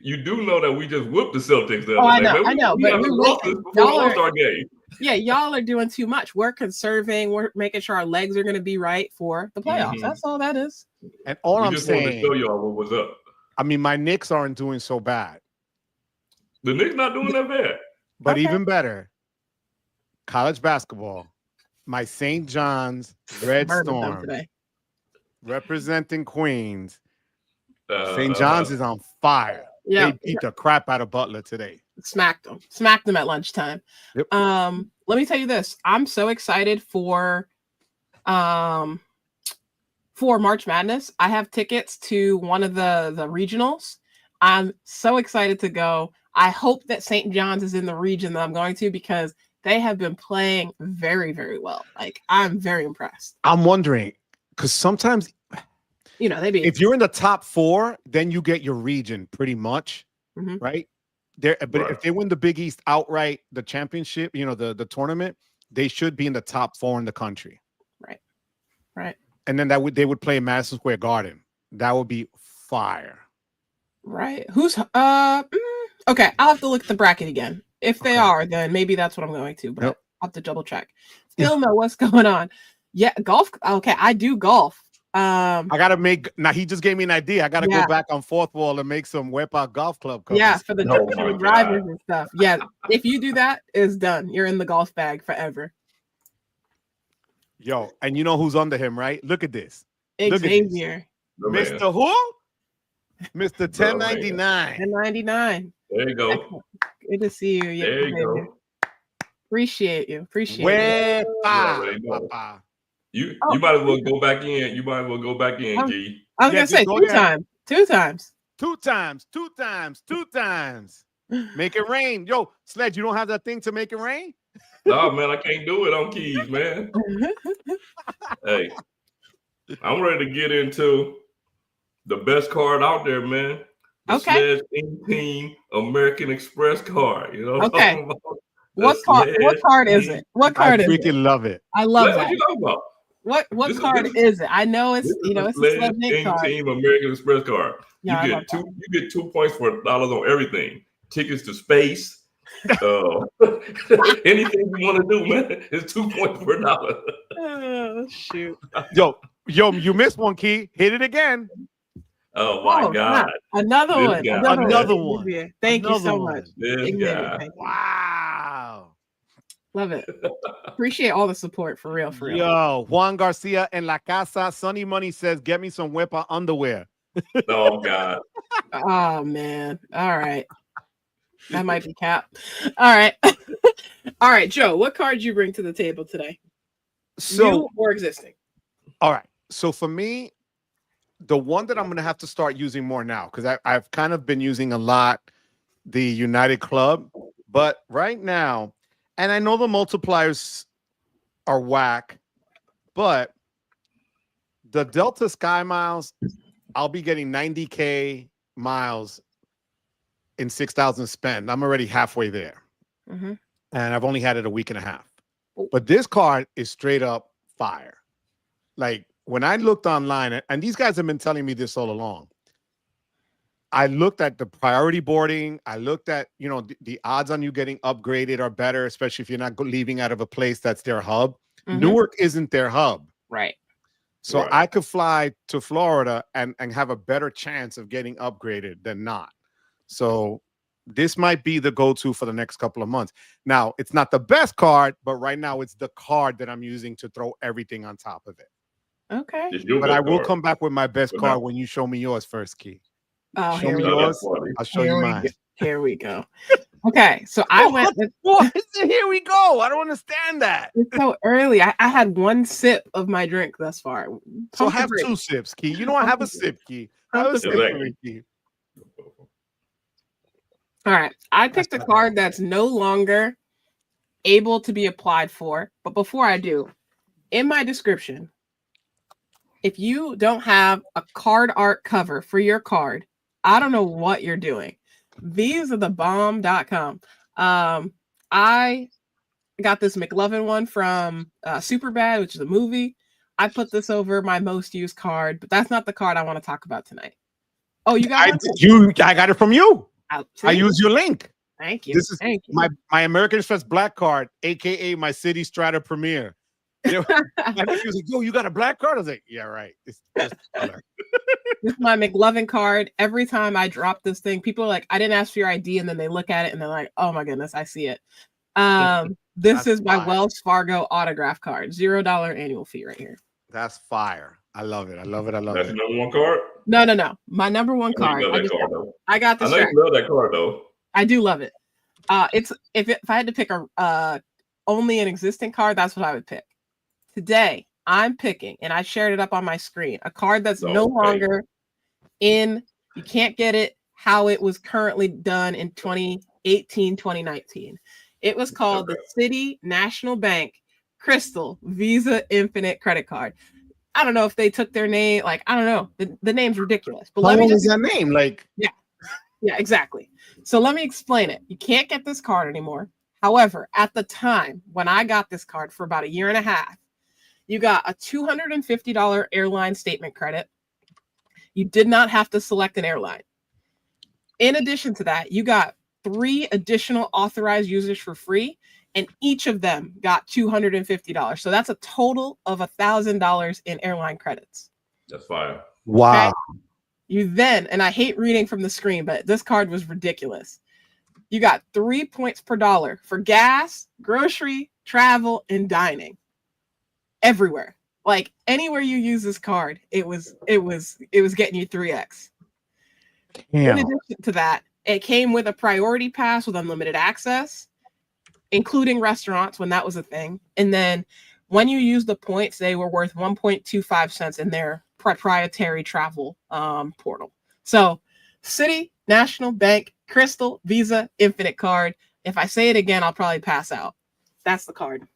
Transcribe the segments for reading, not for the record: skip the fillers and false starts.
you do know that we just whooped the Celtics the Oh, other day. I know, We but haven't lost this before the All-Star game. Yeah, y'all are doing too much. We're conserving. We're making sure our legs are going to be right for the playoffs. Mhm. That's all that is. And all We I'm just wanted to saying, show y'all what was up. I mean, my Knicks aren't doing so bad, The Knicks not doing that bad. but Okay. even better, college basketball. My St. John's Red Murdered them Storm today. representing Queens. St. Uh, John's is on fire. Yeah, They beat the crap out of Butler today. smacked them at lunchtime. Yep. Let me tell you this. I'm so excited for March Madness. I have tickets to one of the regionals. I'm so excited to go. I hope that St. John's is in the region that I'm going to because they have been playing very, very well. Like, I'm very impressed. I'm wondering, because sometimes, if you're in the top 4, then you get your region pretty much, right? But Right. if they win the Big East outright, the championship, the tournament, they should be in the top 4 in the country. Right. And then they would play Madison Square Garden. That would be fire. Right. Who's okay? I'll have to look at the bracket again. If they are, then maybe that's what I'm going to, but I'll have to double check. Still know what's going on. Yeah, golf. Okay, I do golf. I gotta now he just gave me an idea. I gotta go back on Fourth Wall and make some Wepa golf club covers. Yeah, for the drivers and stuff. Yeah, if you do that, it's done. You're in the golf bag forever. Yo, and you know who's under him, right? Look at this. Xavier. Mr. Who? Mr. 1099. 1099. There you go. Good to see you. There you go. Appreciate you. Papa. You might as well go back in. You might as well go back in, G. I was gonna say two times. Two times. Make it rain. Yo, Sledge, you don't have that thing to make it rain? No, man, I can't do it on keys, man. Hey, I'm ready to get into the best card out there, man. The Sledge Team American Express card. You know what I'm talking about? What card is it? What card is it? I freaking love it. I love that. What you talking about? What card is it? I know it's it's a Sledge card. Team American Express card. Yeah, you get 2 points for dollars on everything. Tickets to space. Anything you want to do, man, it's 2 points per dollar. Oh shoot. Yo, you missed one, Key. Hit it again. Oh my God. Another one. Thank you so much. This guy. Wow. Love it. Appreciate all the support for real. Yo, Juan Garcia in La Casa. Sunny Money says, get me some Wepa underwear. Oh God. Oh man. All right. That might be cap. All right. All right, Joe, what card did you bring to the table today? New or existing? All right. So for me, the one that I'm going to have to start using more now, because I've kind of been using a lot the United Club, but right now, and I know the multipliers are whack, but the Delta Sky Miles, I'll be getting 90K miles in 6,000 spend. I'm already halfway there. And I've only had it a week and a half. But this card is straight up fire. Like, when I looked online, and these guys have been telling me this all along, I looked at the priority boarding. I looked at, the odds on you getting upgraded are better, especially if you're not leaving out of a place that's their hub. Newark isn't their hub. Right. So I could fly to Florida and have a better chance of getting upgraded than not. So this might be the go-to for the next couple of months. Now, it's not the best card, but right now it's the card that I'm using to throw everything on top of it. Okay. But I will come back with my best card when you show me yours first, Key. Oh, show me yours. I'll show you mine. Here we go. Okay, so I went. Here we go. I don't understand that. It's so early. I had one sip of my drink thus far. So have 2 sips, Key. You don't have a sip, Key. Have a sip, Key. All right. I picked a card that's no longer able to be applied for. But before I do, in my description, if you don't have a card art cover for your card, I don't know what you're doing. These are the bomb.com. I got this McLovin one from Superbad, which is a movie. I put this over my most used card, but that's not the card I want to talk about tonight. Oh, you got one? I got it from you. I use your link. Thank you. This is my American Express Black Card, aka my City Strata Premier. You know, I think he was like, "Yo, you got a black card?" I was like, "Yeah, right." It's just color. This is my McLovin card. Every time I drop this thing, people are like, "I didn't ask for your ID," and then they look at it and they're like, "Oh my goodness, I see it." This is my Wells Fargo autograph card. $0 annual fee right here. That's fire. I love it. I love it. I love That's it. your number one card? No. My number one card. I got this. I know you love that card though. I do love it. It's if I had to pick a only an existing card, that's what I would pick. Today, I'm picking, and I shared it up on my screen, a card that's no longer in. You can't get it how it was currently done in 2018, 2019. It was called the City National Bank Crystal Visa Infinite Credit Card. I don't know if they took their name. Like, I don't know. The name's ridiculous. But how long is that name? Like, yeah, exactly. So let me explain it. You can't get this card anymore. However, at the time when I got this card for about a year and a half, you got a $250 airline statement credit. You did not have to select an airline. In addition to that, you got 3 additional authorized users for free, and each of them got $250. So that's a total of $1,000 in airline credits. That's fire. Wow. Okay? You then, and I hate reading from the screen, but this card was ridiculous. You got 3 points per dollar for gas, grocery, travel, and dining. Everywhere. Like anywhere you use this card, it was getting you 3x. Damn. In addition to that, it came with a priority pass with unlimited access, including restaurants when that was a thing. And then when you use the points, they were worth 1.25 cents in their proprietary travel portal. So City National Bank Crystal Visa Infinite Card. If I say it again, I'll probably pass out. That's the card.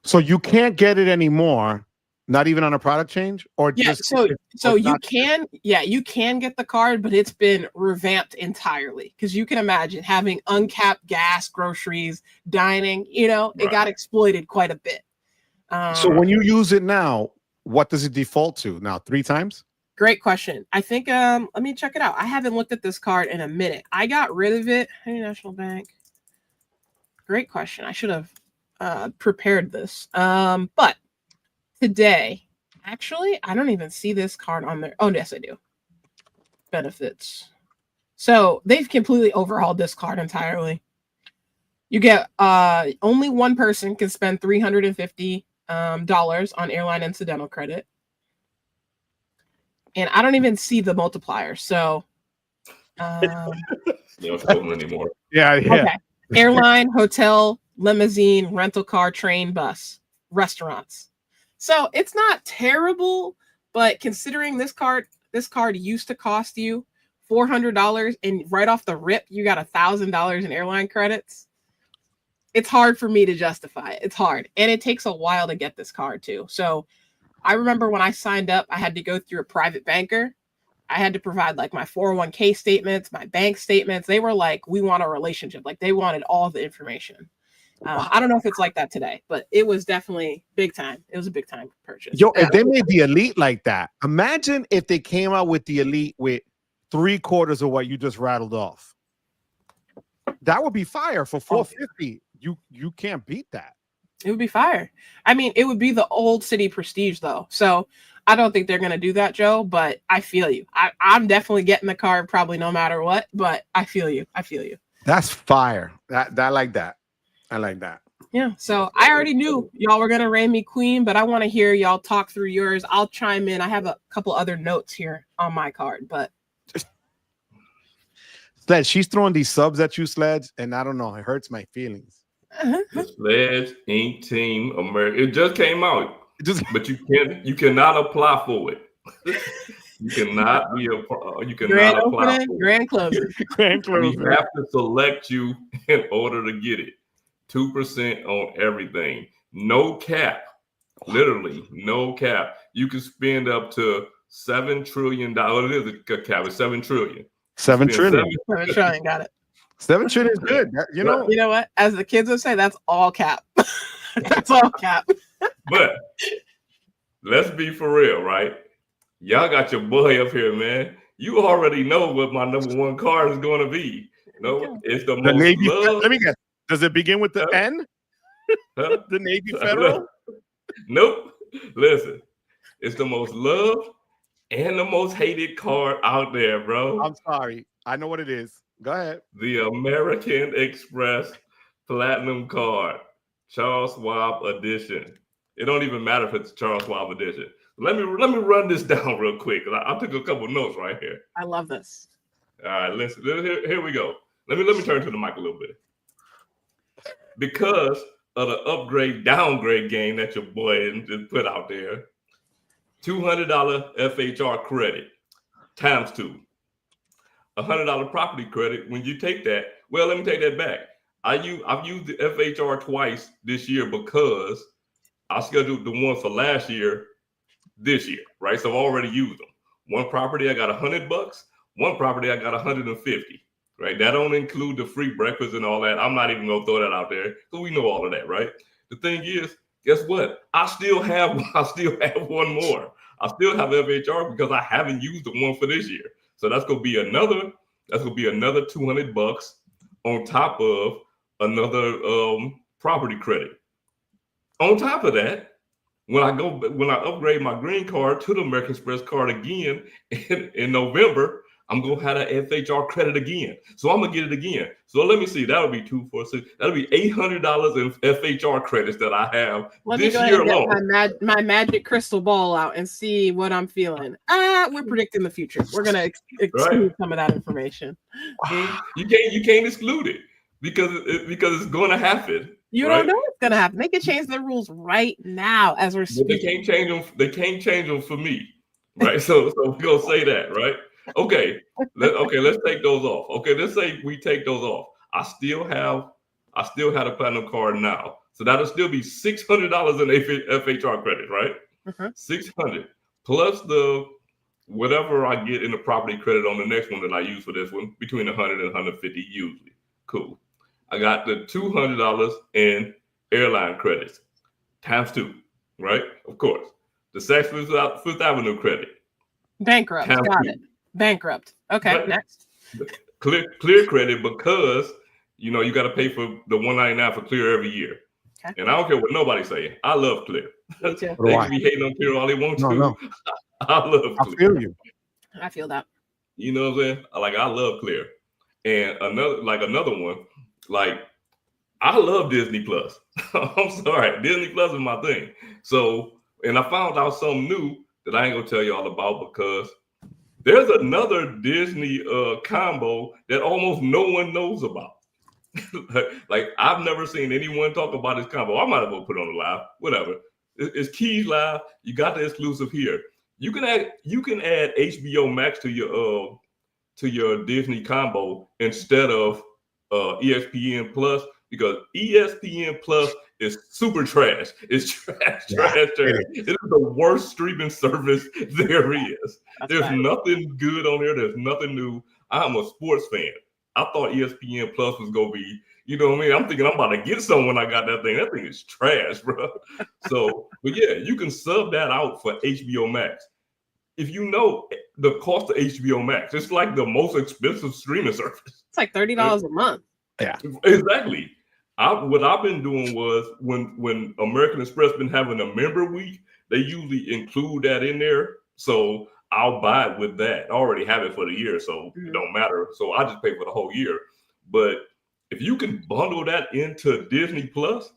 So you can't get it anymore, not even on a product change, or just so you can get the card, but it's been revamped entirely because you can imagine having uncapped gas, groceries, dining. It got exploited quite a bit. So when you use it now, what does it default to now? 3 times? Great question. I think let me check it out. I haven't looked at this card in a minute. I got rid of it. Hey, National Bank. Great question. I should have prepared this. But today, actually, I don't even see this card on there. Oh, yes, I do. Benefits. So they've completely overhauled this card entirely. You get only one person can spend $350 on airline incidental credit. And I don't even see the multiplier. So they don't show them anymore. Yeah. Okay. Airline, hotel, limousine, rental car, train, bus, restaurants. So it's not terrible, but considering this card used to cost you $400, and right off the rip you got $1,000 in airline credits. It's hard for me to justify it. It's hard, and it takes a while to get this card too. So I remember when I signed up, I had to go through a private banker. I had to provide like my 401k statements, my bank statements. They were like, we want a relationship. Like they wanted all the information. I don't know if it's like that today, but it was definitely big time. It was a big time purchase. Yo, if they made the Elite like that, imagine if they came out with the Elite with 3/4 of what you just rattled off. That would be fire for $450. You can't beat that. It would be fire. I mean, it would be the old City Prestige though. So I don't think they're going to do that, Joe, but I feel you. I'm definitely getting the card probably no matter what, but I feel you. That's fire. I like that. I like that. Yeah. So I already knew y'all were going to reign me queen, but I want to hear y'all talk through yours. I'll chime in. I have a couple other notes here on my card, but. Sledge, she's throwing these subs at you, Sledge, and I don't know. It hurts my feelings. The Sledge Inc. Team America. It just came out. But you cannot apply for it. You cannot be you cannot apply for grand closing. Grand closing. We have to select you in order to get it. 2% on everything. No cap. Literally no cap. You can spend up to $7 trillion. It is a cap. It's $7 trillion. 7 trillion. 7 trillion. Got it. 7 trillion is good. You know what? As the kids would say, that's all cap. That's all cap. But let's be for real, right? Y'all got your boy up here, man. you already know what my number one card is going to be. It's the The most Navy. loved. Let me guess. Does it begin with the N? Huh? The Navy Federal? Nope. Listen, it's the most loved and the most hated card out there, bro. I'm sorry. I know what it is. Go ahead. The American Express Platinum Card, Charles Schwab Edition. It don't even matter if it's Charles Schwab Edition. Let me run this down real quick. I took a couple notes right here. I love this. All right, listen. Here we go. Let me turn to the mic a little bit. Because of the upgrade downgrade game that your boy just put out there, $200 FHR credit times 2. $100 property credit. When you take that, well, let me take that back. I've used the FHR twice this year because I scheduled the one for last year this year, right? So I've already used them. One property I got $100. One property I got $150. Right? That don't include the free breakfast and all that. I'm not even gonna throw that out there because we know all of that, right? The thing is, guess what? I still have one more. I still have FHR because I haven't used the one for this year. So that's gonna be another $200 on top of another property credit. On top of that, when I upgrade my green card to the American Express card again in November, I'm gonna have an FHR credit again. So I'm gonna get it again. So let me see. That'll be 2, 4, 6. That'll be $800 in FHR credits that I have this year alone. Get my magic crystal ball out and see what I'm feeling. We're predicting the future. We're gonna exclude some of that information. You can't exclude it because it's gonna happen. You don't know what's gonna happen. They can change their rules right now as we're speaking. They can't change them for me, right? So we're gonna say that, right? Okay, let's take those off. Okay, let's say we take those off. I still have a platinum card now, so that'll still be $600 in FHR credit, right? $600 plus the whatever I get in the property credit on the next one that I use for this one, between 100 and 150 usually. Cool. I got the $200 in airline credits times 2, right? Of course. The Saks Fifth Avenue credit. Bankrupt. Got it. Bankrupt. Okay, right. Next. Clear credit because you got to pay for the $199 for Clear every year. Okay. And I don't care what nobody's saying. I love Clear. Me too. They can be hating on Clear all they want to. No. I love Clear. I feel you. I feel that. You know what I'm saying? Like I love Clear. And another one, like I love Disney Plus. I'm sorry, Disney Plus is my thing. So, and I found out something new that I ain't gonna tell you all about because there's another Disney combo that almost no one knows about. Like I've never seen anyone talk about this combo. I might as well put it on the live, whatever. It's Keys Live. You got the exclusive here. You can add HBO Max to your Disney combo instead of ESPN Plus because ESPN Plus is super trash. It's trash. It is the worst streaming service there is. There's nothing good on there. There's nothing new. I'm a sports fan. I thought ESPN Plus was gonna be, you know what I mean? I'm thinking I'm about to get some when I got that thing. That thing is trash, bro. So, but yeah, you can sub that out for HBO Max. If you know the cost of HBO Max, it's like the most expensive streaming service. It's like $30 a month. Yeah, exactly. What I've been doing was when American Express been having a member week, they usually include that in there. So I'll buy it with that. I already have it for the year, so it don't matter. So I just pay for the whole year. But if you can bundle that into Disney Plus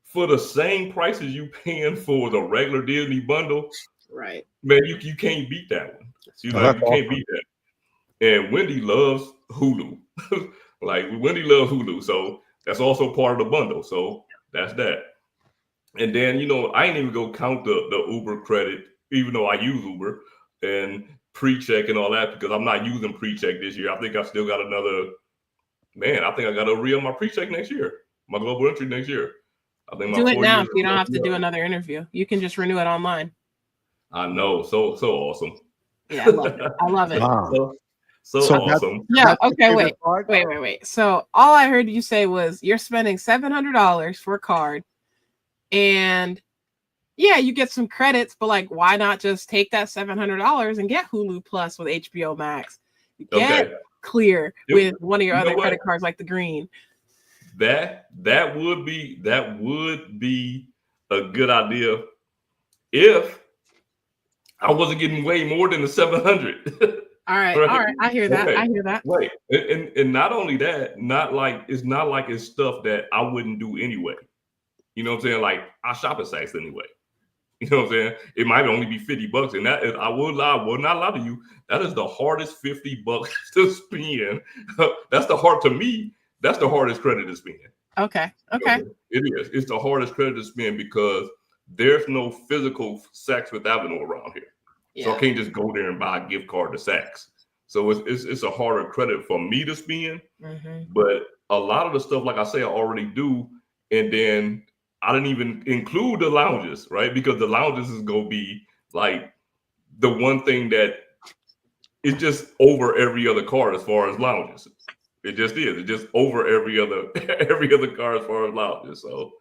for the same prices you paying for the regular Disney bundle, right? Man, you can't beat that one. You can't beat that. And Wendy loves Hulu. Like Wendy loves Hulu, so that's also part of the bundle. So that's that. And then I ain't even gonna count the Uber credit, even though I use Uber and pre-check and all that because I'm not using pre-check this year. I think I still got another. Man, I think I got to re-up my pre-check next year. My global entry next year. I think do it now. You don't have to do another interview. You can just renew it online. I know. So awesome. Yeah, I love it. Wow. So awesome. Yeah. Okay. Wait. So all I heard you say was you're spending $700 for a card, and yeah, you get some credits, but like, why not just take that $700 and get Hulu Plus with HBO Max? Get Clear with one of your other credit cards, like the green. That would be a good idea if I wasn't getting way more than the 700. All right, all right, I hear that. I hear that. Wait, and not only that, it's not like it's stuff that I wouldn't do anyway. You know what I'm saying? Like, I shop at Saks anyway. You know what I'm saying? It might only be $50, and that I will not lie to you. That is the hardest $50 to spend. That's the hardest credit to spend. Okay. It is. It's the hardest credit to spend because there's no physical Saks Fifth Avenue around here. Yeah. So I can't just go there and buy a gift card to Saks. So it's a harder credit for me to spend. Mm-hmm. But a lot of the stuff, like I say, I already do, and then I didn't even include the lounges, right? Because the lounges is gonna be like the one thing that is just over every other card as far as lounges. It just is. It's just over every other card as far as lounges. So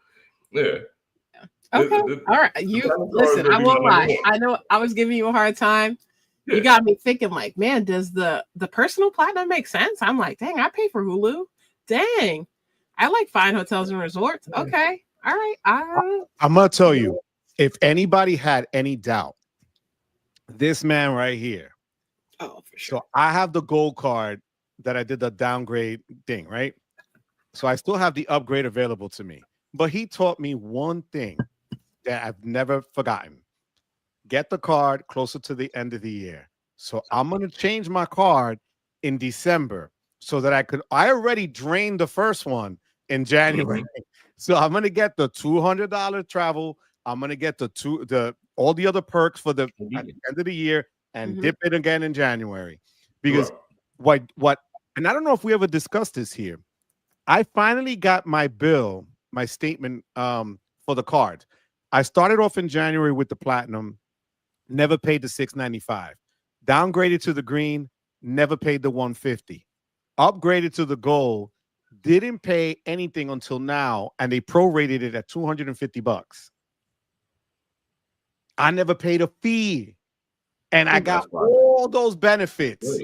yeah. Okay. All right. You listen, I won't lie. I know I was giving you a hard time. Yeah. You got me thinking, like, man, does the personal platinum make sense? I'm like, dang, I pay for Hulu. Dang. I like fine hotels and resorts. Okay. All right. I'm gonna tell you, if anybody had any doubt, this man right here. Oh, for sure. So I have the gold card that I did the downgrade thing, right? So I still have the upgrade available to me. But he taught me one thing that I've never forgotten. Get the card closer to the end of the year. So I'm going to change my card in December so that I already drained the first one in January. So I'm going to get the $200 travel. I'm going to get all the other perks for at the end of the year and dip it again in January. Because what, and I don't know if we ever discussed this here. I finally got my bill, my statement for the card. I started off in January with the platinum, never paid the $695. Downgraded to the green, never paid the $150. Upgraded to the gold, didn't pay anything until now, and they prorated it at $250. I never paid a fee, and I got all those benefits.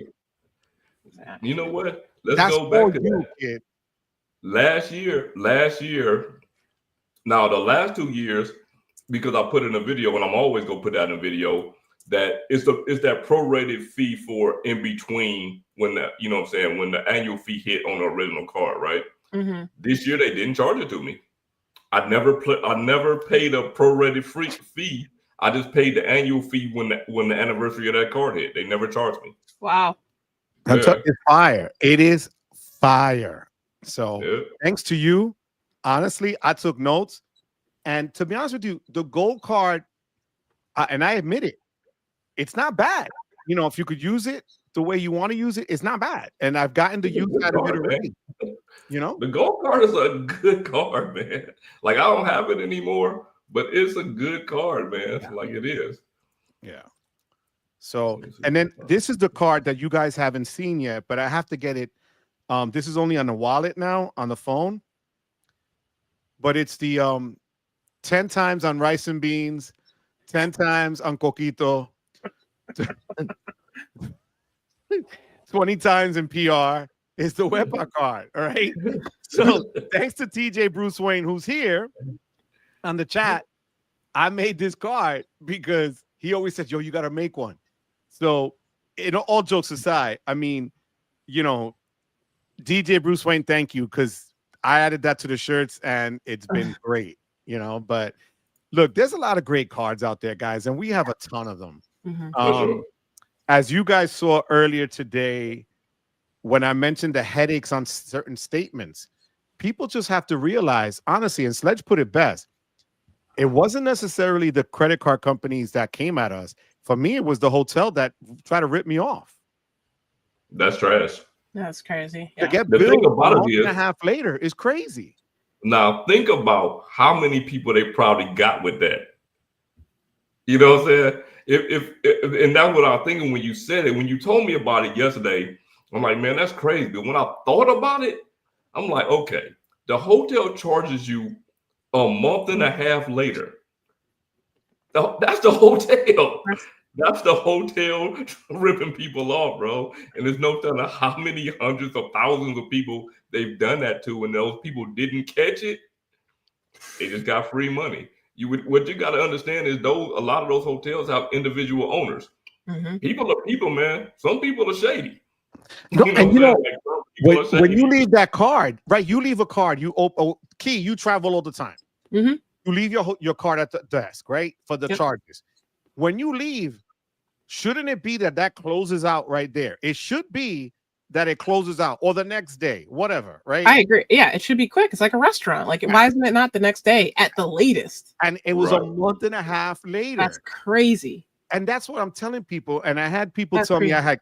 You know what? Let's go back to that. Kid. Last year, now the last 2 years, because I put in a video, and I'm always gonna put that in a video, that it's that prorated fee for in between when when the annual fee hit on the original card, right? Mm-hmm. This year they didn't charge it to me. I never paid a prorated fee. I just paid the annual fee when the anniversary of that card hit. They never charged me. Wow. It's fire. It is fire. So thanks to you, honestly, I took notes. And to be honest with you, the gold card, and I admit it, it's not bad. You know, if you could use it the way you want to use it, it's not bad. And I've gotten the use out of it already. You know, the gold card is a good card, man. Like, I don't have it anymore, but it's a good card, man. Yeah. Like, it is. Yeah. So, and then this is the card that you guys haven't seen yet, but I have to get it. This is only on the wallet now, on the phone. But it's the 10 times on rice and beans, 10 times on coquito, 20 times in PR. It's the Wepa card, all right? So thanks to TJ Bruce Wayne, who's here on the chat, I made this card because he always says, yo, you got to make one. So, all jokes aside, I mean, you know, DJ Bruce Wayne, thank you, because I added that to the shirts and it's been great, you know. But look, there's a lot of great cards out there, guys, and we have a ton of them. Mm-hmm. As you guys saw earlier today, when I mentioned the headaches on certain statements, people just have to realize, honestly, and Sledge put it best, it wasn't necessarily the credit card companies that came at us. For me, it was the hotel that tried to rip me off. That's trash. That's crazy. Yeah. To get billed a month and a half later is crazy. Now, think about how many people they probably got with that. You know what I'm saying? If and that's what I was thinking when you said it. When you told me about it yesterday, I'm like, man, that's crazy. But when I thought about it, I'm like, okay, the hotel charges you a month and a half later That's the hotel. That's the hotel ripping people off, bro. And there's no telling how many hundreds of thousands of people they've done that to, and those people didn't catch it. They just got free money. What you got to understand is a lot of those hotels have individual owners. Mm-hmm. People are people, man. Some people are shady. When you leave that card, right? You leave a card. Key. You travel all the time. Mm-hmm. You leave your card at the desk, right, for the charges. When you leave, shouldn't it be that closes out right there? It should be that it closes out or the next day, whatever, right? I agree. Yeah, it should be quick. It's like a restaurant. Like, why isn't it not the next day at the latest? And it was a month and a half later. That's crazy. And that's what I'm telling people. And I had people tell me I had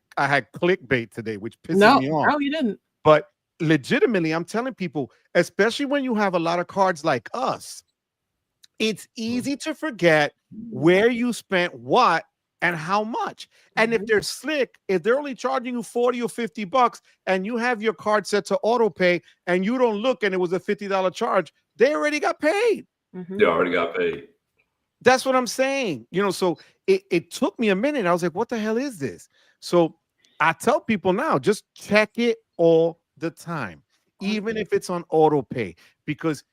clickbait today, which pisses me off. No, you didn't. But legitimately, I'm telling people, especially when you have a lot of cards like us, it's easy to forget where you spent what and how much. And if they're slick, if they're only charging you $40 or $50 and you have your card set to auto pay and you don't look and it was a $50 charge, they already got paid. Mm-hmm. They already got paid. That's what I'm saying. So it took me a minute. I was like, what the hell is this? So I tell people now, just check it all the time, even if it's on auto pay, because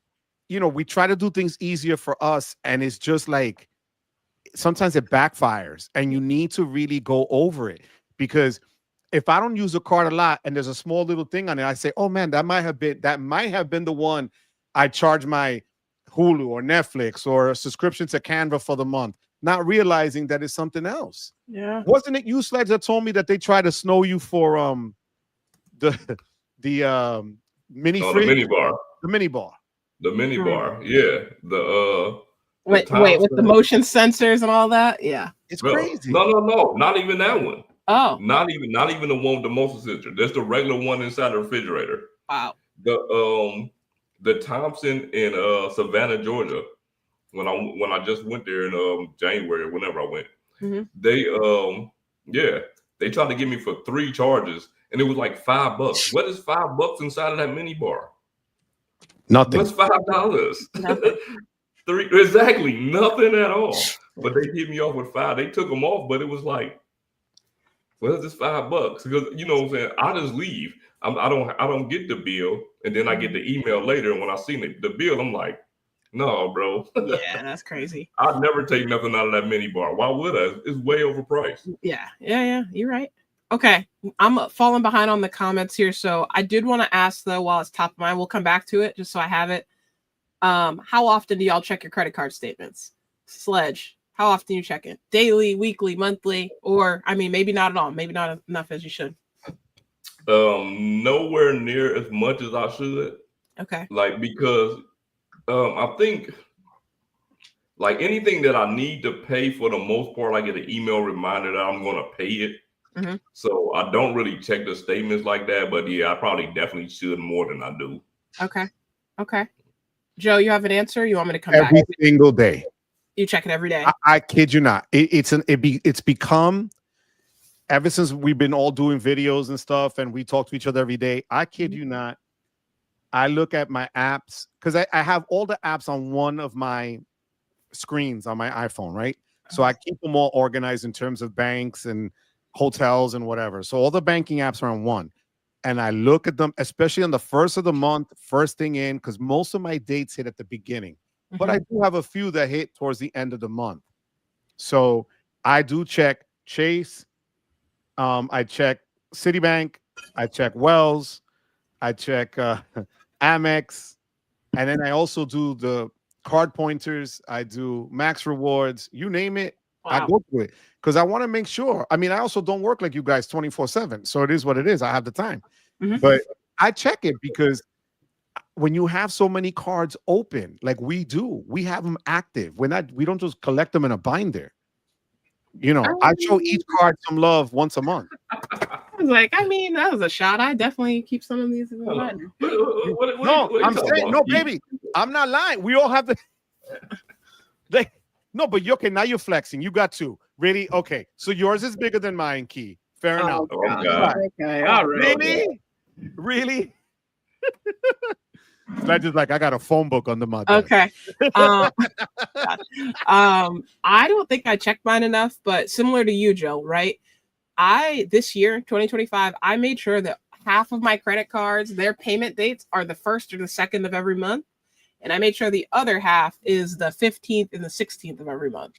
we try to do things easier for us, and it's just like sometimes it backfires, and you need to really go over it. Because if I don't use a card a lot and there's a small little thing on it, I say, oh man, that might have been the one I charge my Hulu or Netflix or a subscription to Canva for the month, not realizing that it's something else. Yeah. Wasn't it you, Sledge, that told me that they try to snow you for the mini fridge? The mini bar. The mini bar. The mini bar. Yeah. Wait, with the motion sensors and all that? Yeah. It's crazy. No. Not even that one. Oh. Not even the one with the motion sensor. There's the regular one inside the refrigerator. Wow. The Thompson in Savannah, Georgia, when I just went there in January, whenever I went, they tried to get me for 3 charges, and it was like $5. What is $5 inside of that mini bar? Nothing. What's $5? Nothing. Exactly, nothing at all. But they hit me off with 5. They took them off, but it was like, well, it's just $5 because what I'm saying, I just leave. I don't get the bill, and then I get the email later. And when I seen the bill, I'm like, no, bro. Yeah, that's crazy. I'd never take nothing out of that mini bar. Why would I? It's way overpriced. Yeah. You're right. Okay, I'm falling behind on the comments here, so I did want to ask though, while it's top of mind, we'll come back to it just so I have it. How often do y'all check your credit card statements? Sledge, how often you check it? Daily, weekly, monthly, or maybe not at all. Maybe not enough as you should. Nowhere near as much as I should. Okay. Because I think anything that I need to pay, for the most part, I get an email reminder that I'm going to pay it. Mm-hmm. So I don't really check the statements like that, but yeah, I probably definitely should more than I do. Okay. Joe, you have an answer? You want me to come back? Every single day. You check it every day? I kid you not. It's become, ever since we've been all doing videos and stuff and we talk to each other every day, I kid you not, I look at my apps, because I have all the apps on one of my screens on my iPhone, right? So I keep them all organized in terms of banks and hotels and whatever. So all the banking apps are on one. And I look at them, especially on the first of the month, first thing in, because most of my dates hit at the beginning. But I do have a few that hit towards the end of the month. So I do check Chase. I check Citibank. I check Wells. I check Amex. And then I also do the card pointers. I do Max Rewards. You name it. Wow. I go through it because I want to make sure. I also don't work like you guys 24/7. So it is what it is. I have the time. But I check it because when you have so many cards open, like we do, we have them active. We don't just collect them in a binder. I show each card some love once a month. I was like, that was a shot. I definitely keep some of these in the binder. I'm saying, no, baby, I'm not lying. We all have the. No, but you're okay. Now you're flexing. You got 2. Really? Okay. So yours is bigger than mine, Key. Fair enough. God. Okay. All right. Really? Sledge is like, I got a phone book under my desk. Okay. I don't think I checked mine enough, but similar to you, Joe, right? This year, 2025, I made sure that half of my credit cards, their payment dates are the 1st or the 2nd of every month. And I made sure the other half is the 15th and the 16th of every month.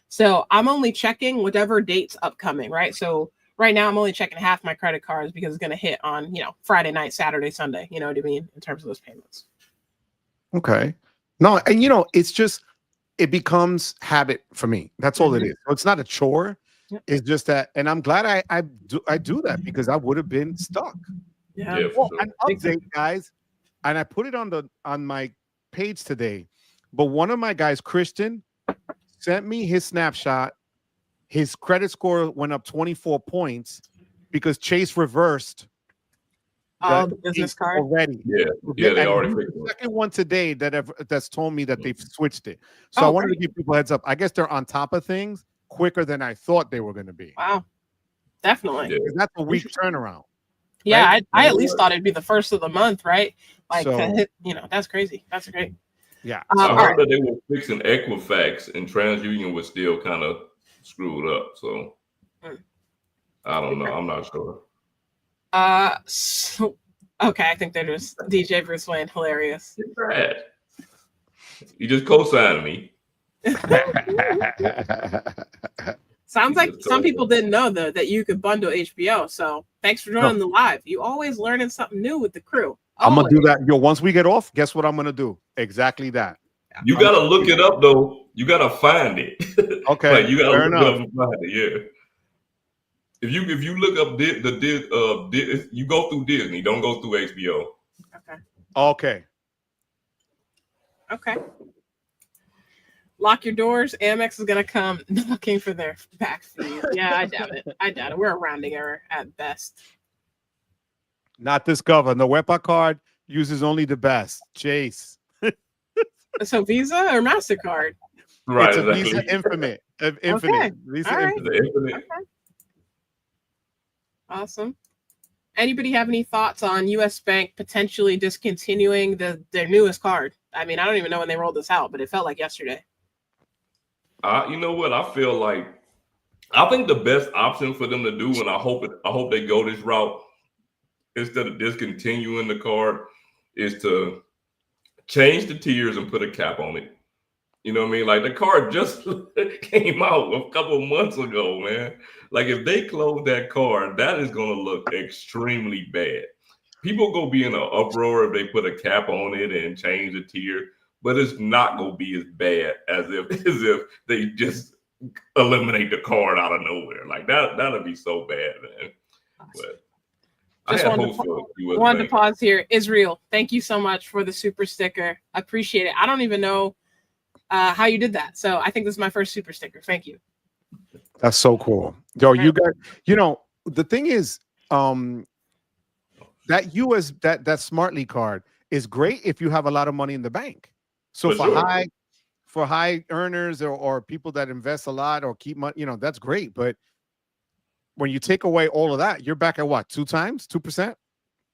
So I'm only checking whatever date's upcoming, right? So right now I'm only checking half my credit cards because it's going to hit on, Friday night, Saturday, Sunday, you know what I mean? In terms of those payments. Okay. No, and it's just, it becomes habit for me. That's all it is. So it's not a chore. Yep. It's just that, and I'm glad I do that because I would have been stuck. Yeah. Well, an update, guys, and I put it on my page today. But one of my guys, Christian, sent me his snapshot. His credit score went up 24 points because Chase reversed the business card already. Yeah, they already fixed the second one today that's told me that they've switched it. So I wanted to give people a heads up. I guess they're on top of things quicker than I thought they were going to be. Wow, definitely. Yeah. That's a week turnaround. Yeah, right? I at least thought it'd be the 1st of the month, right? Like, So, that's crazy. That's great. Yeah. I heard that they were fixing Equifax and TransUnion was still kind of screwed up. So I don't know. I'm not sure. Okay, I think they're just DJ Bruce Wayne hilarious. It's bad. You just co-signed me. Sounds like some people didn't know though that you could bundle HBO. So thanks for joining the live. You always learning something new with the crew. I'm gonna do that. Once we get off, guess what I'm gonna do? Exactly that. You gotta look it up though. You gotta find it. Okay. Like, you gotta Fair look enough. it up and find it. Yeah. If you look up you go through Disney, don't go through HBO. Okay. Lock your doors. Amex is gonna come knocking for their back fees. Yeah, I doubt it. We're a rounding error at best. Not Discover. The WEPA card uses only the best. Chase. So Visa or MasterCard? Right. It's a exactly. Visa Infinite. Okay. Visa All right. Infinite. Okay. Awesome. Anybody have any thoughts on U.S. Bank potentially discontinuing their newest card? I mean, I don't even know when they rolled this out, but it felt like yesterday. You know what? I think the best option for them to do, and I hope they go this route instead of discontinuing the card, is to change the tiers and put a cap on it. You know what I mean? Like, the card just came out a couple of months ago, man. Like, if they close that card, that is going to look extremely bad. People go be in an uproar if they put a cap on it and change the tier, but it's not going to be as bad as if they just eliminate the card out of nowhere. Like, that'd be so bad, man. But Just wanted to pause here. Israel, thank you so much for the super sticker. I appreciate it. I don't even know how you did that. So I think this is my first super sticker. Thank you. That's so cool. Yo, you got, the thing is, that Smartly card is great if you have a lot of money in the bank. So for high earners or people that invest a lot or keep money, that's great. But when you take away all of that, you're back at what? 2%?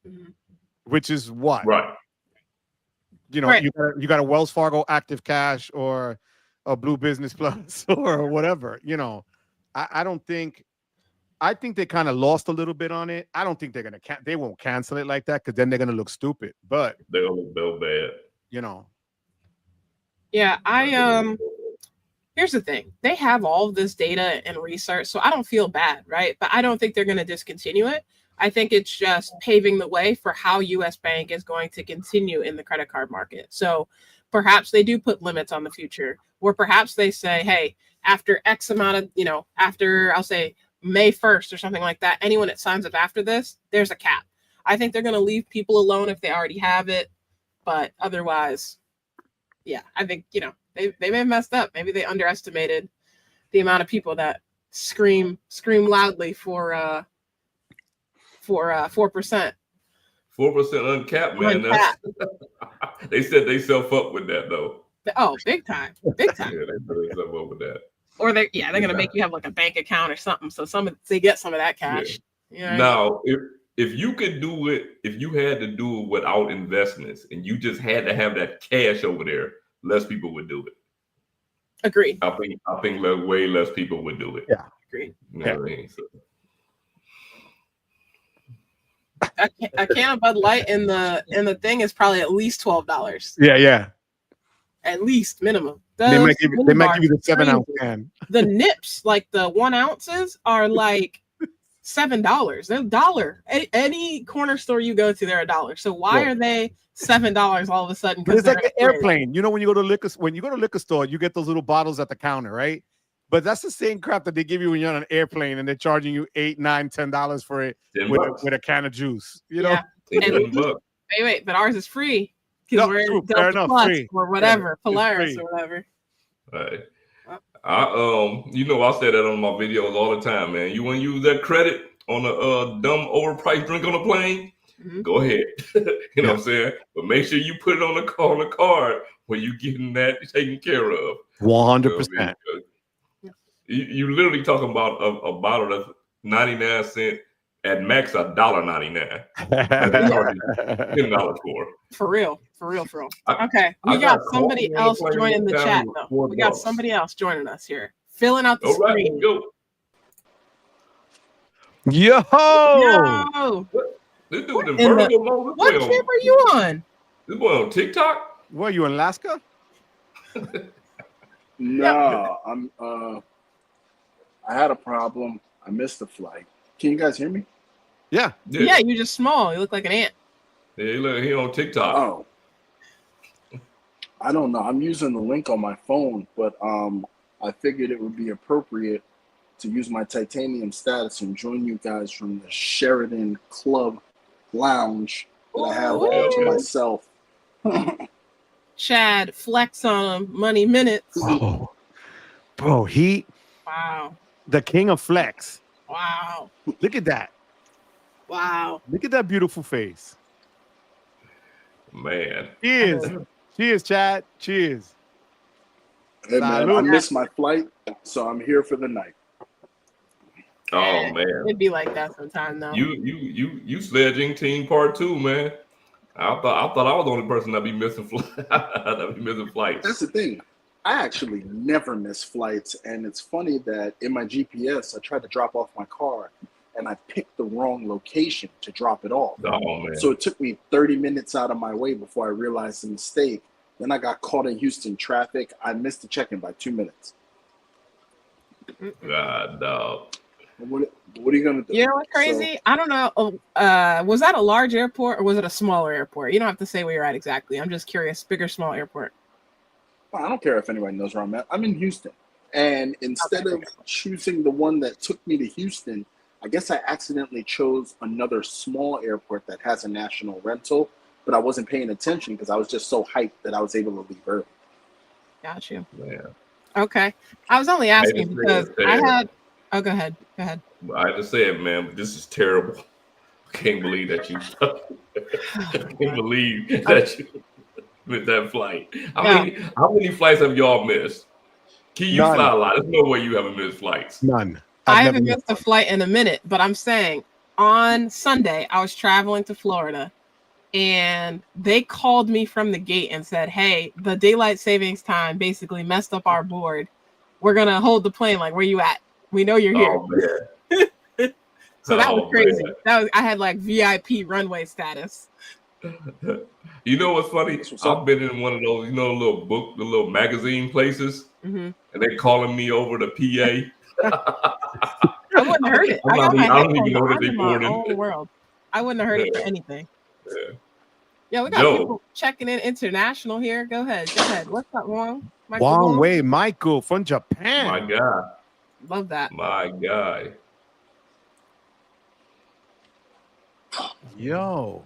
Mm-hmm. Which is what? Right. You got a Wells Fargo Active Cash or a Blue Business Plus or whatever. I think they kind of lost a little bit on it. I don't think they won't cancel it like that because then they're gonna look stupid. But they'll look so bad. Yeah, here's the thing. They have all of this data and research, so I don't feel bad, right? But I don't think they're going to discontinue it. I think it's just paving the way for how U.S. Bank is going to continue in the credit card market. So perhaps they do put limits on the future, or perhaps they say, hey, after X amount of, after I'll say May 1st or something like that, anyone that signs up after this, there's a cap. I think they're going to leave people alone if they already have it. But otherwise, yeah, I think, they may have messed up. Maybe they underestimated the amount of people that scream loudly for 4%. 4% uncapped, man. Uncapped. They set themselves up with that, though. Oh, big time. Yeah, they set themselves up with that. Or they're gonna make you have like a bank account or something, so they get some of that cash. Yeah. Now, if you could do it, if you had to do it without investments and you just had to have that cash over there, less people would do it. Agreed. I think way less people would do it. Yeah. Agreed. You know what I mean? So, A can of Bud Light in the thing is probably at least $12. Yeah. At least minimum. They might give you the 7-ounce crazy. can. The nips, like the 1 ounces, are like $7. They're $1. Any corner store you go to, they're $1. So why are they $7 all of a sudden? But it's like the airplane. You know, when you go to liquor store, you get those little bottles at the counter, right? But that's the same crap that they give you when you're on an airplane and they're charging you $8, $9, $10 for it with a can of juice. You know? Wait, but ours is free because we're Delta Plus or whatever, Polaris or whatever. Right. You know, I say that on my videos all the time, man. You want to use that credit on a dumb overpriced drink on a plane? Mm-hmm. Go ahead. You know what I'm saying? But make sure you put it on the card where you getting that taken care of. 100%. You literally talking about a bottle that's 99 cents at max $1.99. $10 for. For real. Okay, we got somebody else joining the chat though. We got somebody else joining us here, filling out the screen. Yo! This dude in vertical mode. What camp are you on? This boy on TikTok? What, are you in Alaska? No, I had a problem. I missed the flight. Can you guys hear me? Yeah, you're just small. You look like an ant. Yeah, look, he on TikTok. Oh, I don't know. I'm using the link on my phone, but I figured it would be appropriate to use my titanium status and join you guys from the Sheridan Club Lounge that I have all to myself. Chad, flex on him. Money minutes. Oh, bro, wow. The king of flex. Wow. Look at that. Wow. Look at that beautiful face. Man. Cheers, Chad. Cheers. Hey, man, I missed my flight, so I'm here for the night. Oh man. It'd be like that sometime though. You sledging team part 2, man. I thought I was the only person that'd be missing flights. That's the thing. I actually never miss flights, and it's funny that in my GPS, I tried to drop off my car, and I picked the wrong location to drop it off. Oh, man. So it took me 30 minutes out of my way before I realized the mistake. Then I got caught in Houston traffic. I missed the check-in by 2 minutes. God, dog. What are you gonna do? You know what's crazy? I don't know. Was that a large airport or was it a smaller airport? You don't have to say where you're at exactly. I'm just curious. Big or small airport? Well, I don't care if anybody knows where I'm at. I'm in Houston. And instead of choosing the one that took me to Houston, I guess I accidentally chose another small airport that has a national rental, but I wasn't paying attention because I was just so hyped that I was able to leave early. Got you. Yeah. Okay. I was only asking because I had... Oh, go ahead. I just said, man, but this is terrible. I can't believe that you... I can't believe that you... with that flight. How many flights have y'all missed? You fly a lot. There's no way you haven't missed flights. None. I haven't missed a flight in a minute, but I'm saying on Sunday, I was traveling to Florida and they called me from the gate and said, hey, the daylight savings time basically messed up our board. We're going to hold the plane. Like, where you at? We know you're here. Oh, man. So that was crazy. Man. I had like VIP runway status. You know what's funny? I've been in one of those, the little magazine places, and they calling me over the PA. I wouldn't have heard it. I don't even know that they boarded. World. I wouldn't have heard it for anything. Yeah, we got people checking in international here. Go ahead. What's up, Wong? Wong Wei Michael from Japan. My God. Love that. My guy. Yo.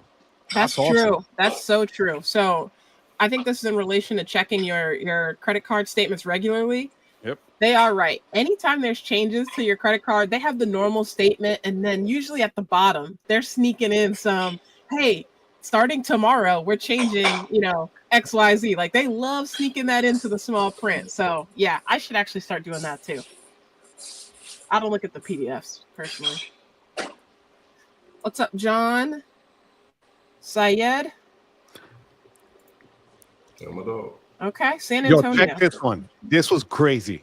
That's true. Awesome. That's so true. So I think this is in relation to checking your credit card statements regularly. Yep. They are right. Anytime there's changes to your credit card, they have the normal statement. And then usually at the bottom, they're sneaking in some, hey, starting tomorrow, we're changing, XYZ. Like they love sneaking that into the small print. So yeah, I should actually start doing that too. I don't look at the PDFs personally. What's up, John? Syed? Okay, San Yo, Antonio. check this one. This was crazy.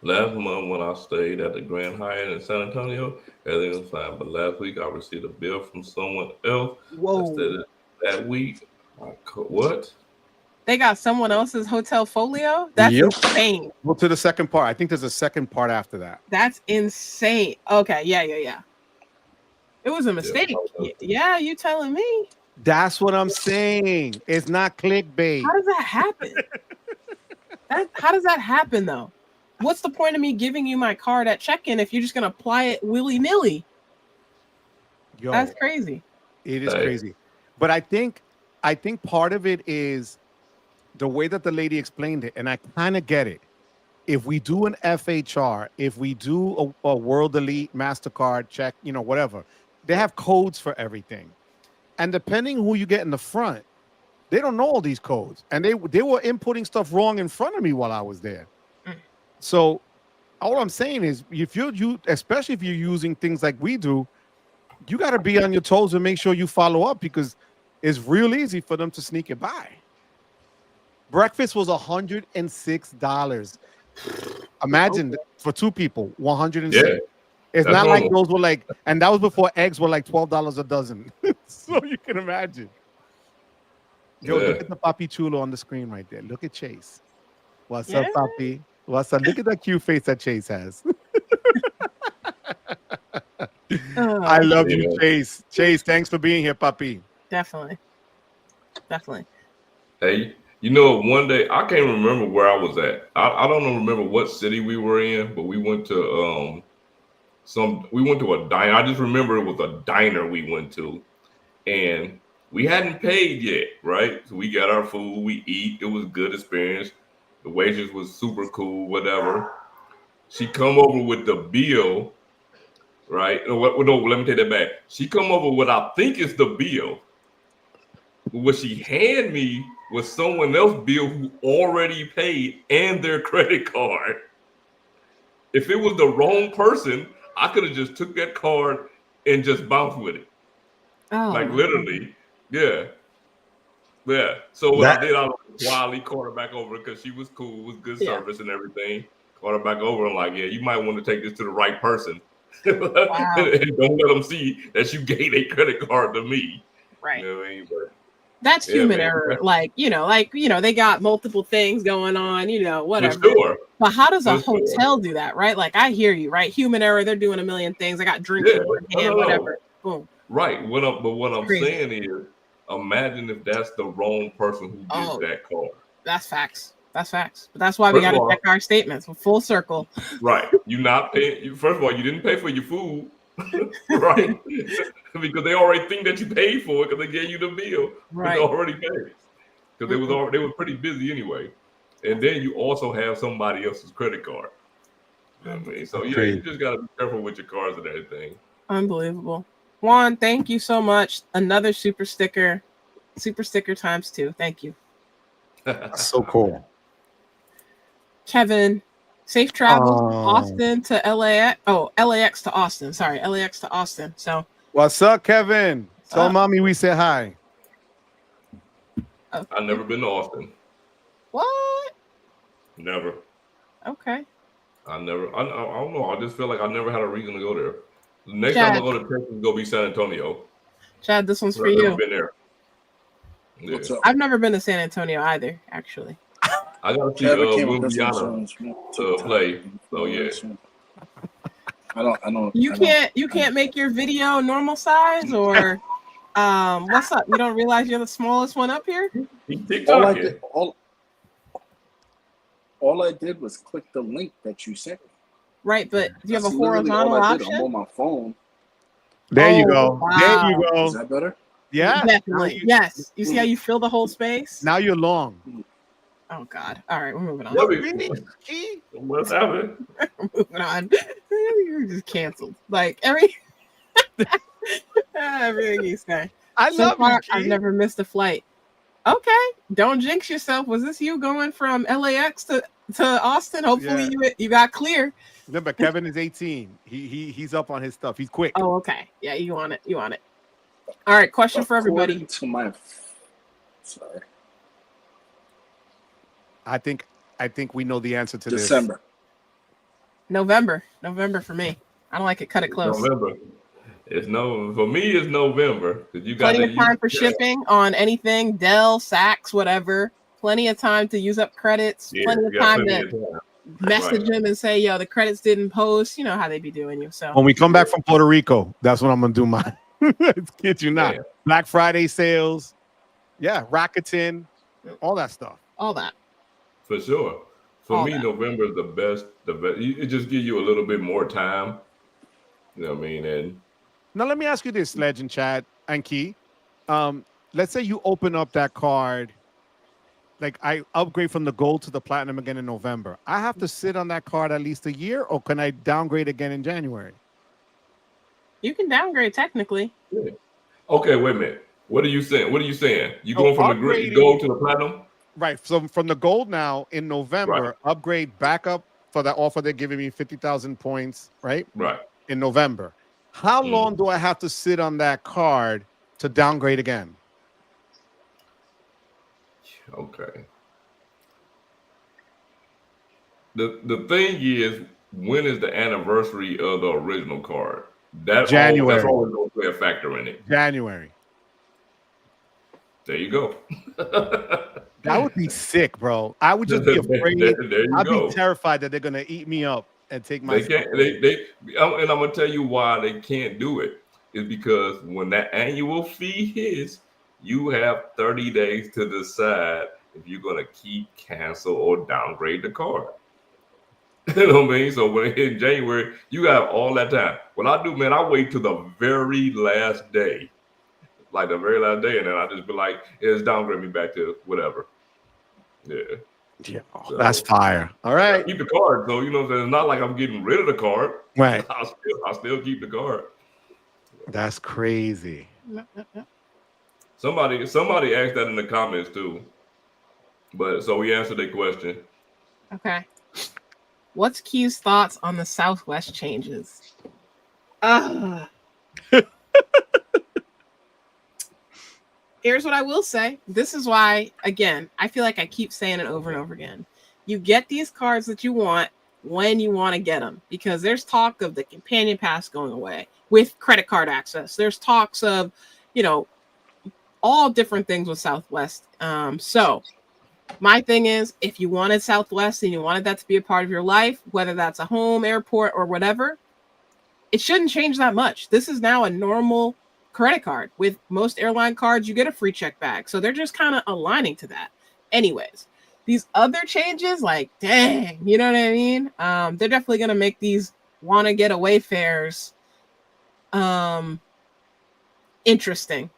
Last month when I stayed at the Grand Hyatt in San Antonio, everything was fine. But last week I received a bill from someone else. Whoa. That week, what? They got someone else's hotel folio? That's insane. Well, to the second part. I think there's a second part after that. That's insane. Okay, yeah. It was a mistake. Yeah, you telling me. That's what I'm saying. It's not clickbait. How does that happen? How does that happen, though? What's the point of me giving you my card at check-in if you're just going to apply it willy-nilly? Yo, that's crazy. It is crazy. But I think part of it is the way that the lady explained it, and I kind of get it. If we do an FHR, if we do a World Elite MasterCard check, whatever, they have codes for everything. And depending who you get in the front, they don't know all these codes. And they were inputting stuff wrong in front of me while I was there. So all I'm saying is, especially if you're using things like we do, you got to be on your toes and make sure you follow up, because it's real easy for them to sneak it by. Breakfast was $106. Imagine for two people, 106. Yeah, it's not normal. Like those were like, and that was before eggs were like $12 a dozen. So you can imagine. Yo, look at the Papi Chulo on the screen right there. Look at Chase. What's up, Papi? What's up? Look at that cute face that Chase has. I love you, Chase. Chase, thanks for being here, Papi. Definitely. Hey, one day I can't remember where I was at. I don't remember what city we were in, but we went to a diner. I just remember it was a diner we went to, and we hadn't paid yet, right? So we got our food, we eat. It was a good experience. The waitress was super cool, whatever. She come over with the bill, right? No, let me take that back. She come over with what I think is the bill. What she hand me was someone else's bill who already paid and their credit card. If it was the wrong person, I could have just took that card and just bounced with it. Oh, like literally, yeah. So what I did, I quietly called her back over because she was cool, it was good service and everything. Called her back over and like, yeah, you might want to take this to the right person. Wow. And don't let them see that you gave a credit card to me. Right. You know what I mean? But, that's human error. Like, they got multiple things going on, whatever. For sure. But how does a hotel do that, right? Like, I hear you, right? Human error, they're doing a million things. I got drinks in one hand, whatever. Boom. Right. What I'm saying is, imagine if that's the wrong person who gets that card. That's facts. But that's why we got to check our statements. We're full circle. Right. You're not paying. First of all, you didn't pay for your food. Right. Because they already think that you paid for it because they gave you the bill. Right. They already paid. Because they were pretty busy anyway. And then you also have somebody else's credit card. You know what I mean? So you just gotta be careful with your cards and everything. Unbelievable. Juan, thank you so much. Another super sticker times 2. Thank you. That's so cool. Kevin, safe travels from Austin to LAX. Oh, LAX to Austin. Sorry, LAX to Austin. So what's up, Kevin? Tell mommy we say hi. Okay. I've never been to Austin. What? Never. Okay. I don't know. I just feel like I never had a reason to go there. The next time I go to Texas, it's gonna be San Antonio. Chad, this one's for you. I've been there. Yeah. I've never been to San Antonio either, actually. I gotta see Louisiana to play. So yeah. I don't. You can't make your video normal size, or what's up? You don't realize you're the smallest one up here? All I did was click the link that you sent me. Right, but do you have a horizontal option? I'm on my phone. There you go. Wow. There you go. Is that better? Yeah. Definitely. Yes. You see how you fill the whole space? Now you're long. Oh God. All right, we're moving on. What's happening? We're moving on. You're just canceled. Like everything you say. I love you. I've never missed a flight. Okay. Don't jinx yourself. Was this you going from LAX to to Austin. Hopefully you got clear. Remember, Kevin is 18. He's up on his stuff. He's quick. Oh, okay. Yeah, you want it. You want it. All right. Question for everybody. Sorry. I think we know the answer to December. November for me. I don't like it. Cut it close. November. For me. It's November because you got plenty of time for shipping on anything, Dell, Saks, whatever. Plenty of time to use up credits. Plenty of time to message them and say, "Yo, the credits didn't post." You know how they be doing you. So when we come back from Puerto Rico, that's when I'm gonna do mine. Kid you not. Black Friday sales, Rakuten, all that stuff. All that. For sure. For me, November is the best. It just gives you a little bit more time. You know what I mean? And now let me ask you this, Legend, Chad, and Key. Let's say you open up that card, like I upgrade from the gold to the platinum again in November. I have to sit on that card at least a year, or can I downgrade again in January? You can downgrade technically. Yeah. Okay, wait a minute. What are you saying? You going from the gold to the platinum? Right. So from the gold now in November, upgrade back up for that offer they're giving me 50,000 points, right? Right. In November. How long do I have to sit on that card to downgrade again? Okay. The thing is, when is the anniversary of the original card? January. That's always going to play a factor in it. January. There you go. That would be sick, bro. I would just be afraid. I'd be terrified that they're gonna eat me up and take my. They can't. And I'm gonna tell you why they can't do it. Is because when that annual fee hits, you have 30 days to decide if you're gonna keep, cancel, or downgrade the card. You know what I mean? So when it hits January, you got all that time. What I do, man, I wait till the very last day. Like the very last day, and then I just be like, it's downgrade me back to whatever. Yeah. So, that's fire. All right. Keep the card, though. You know what I'm saying? It's not like I'm getting rid of the card. Right. I'll still keep the card. That's crazy. Somebody asked that in the comments too. But so we answered their question. Okay. What's Key's thoughts on the Southwest changes? Here's what I will say. This is why, again, I feel like I keep saying it over and over again. You get these cards that you want when you want to get them, because there's talk of the companion pass going away with credit card access. There's talks of, all different things with Southwest. So my thing is, if you wanted Southwest and you wanted that to be a part of your life, whether that's a home, airport, or whatever, it shouldn't change that much. This is now a normal credit card. With most airline cards, you get a free check bag. So they're just kind of aligning to that. Anyways, these other changes, like, dang, you know what I mean? They're definitely going to make these want to get away fares interesting,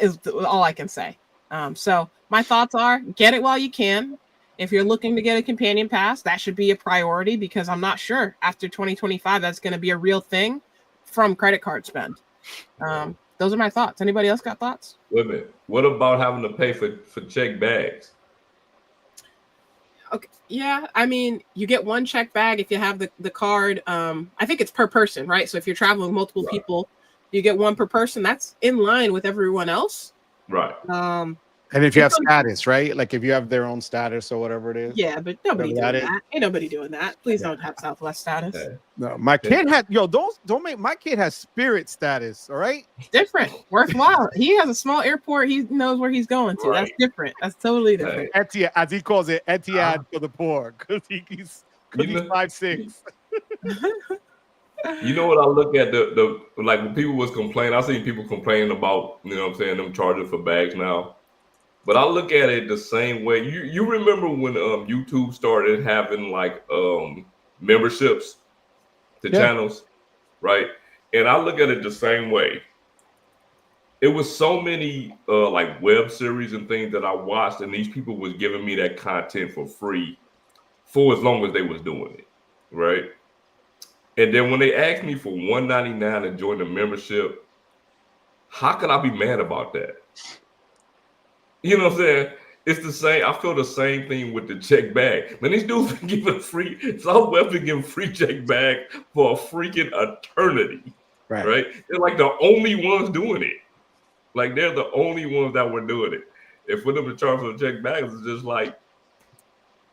is all I can say. So my thoughts are, get it while you can. If you're looking to get a companion pass, that should be a priority, because I'm not sure after 2025 that's going to be a real thing from credit card spend. Those are my thoughts. Anybody else got thoughts? Wait a minute. What about having to pay for check bags? Okay. Yeah. I mean, you get one check bag if you have the card. I think it's per person, right? So if you're traveling with multiple people, you get one per person. That's in line with everyone else. Right. And if you have status, right? Like if you have their own status or whatever it is. Yeah, but nobody doing that. Ain't nobody doing that. Please don't have Southwest status. Okay. No, my kid had don't make my kid has Spirit status. All right. Different, worthwhile. He has a small airport. He knows where he's going to. Right. That's different. That's totally different. Etihad, as he calls it, Etihad for the poor, because he's 5'6". You know what I look at the like when people was complaining, I seen people complaining about, you know what I'm saying, them charging for bags now. But I look at it the same way. You remember when YouTube started having like memberships to channels, right? And I look at it the same way. It was so many like web series and things that I watched, and these people was giving me that content for free for as long as they was doing it, right? And then when they asked me for $1.99 to join the membership, how could I be mad about that? You know what I'm saying? It's the same. I feel the same thing with the check bag. Man, these dudes been giving free. Southwest been giving free check bag for a freaking eternity. Right? They're like the only ones doing it. Like they're the only ones that were doing it. If for them to charge for the check bags, it's just like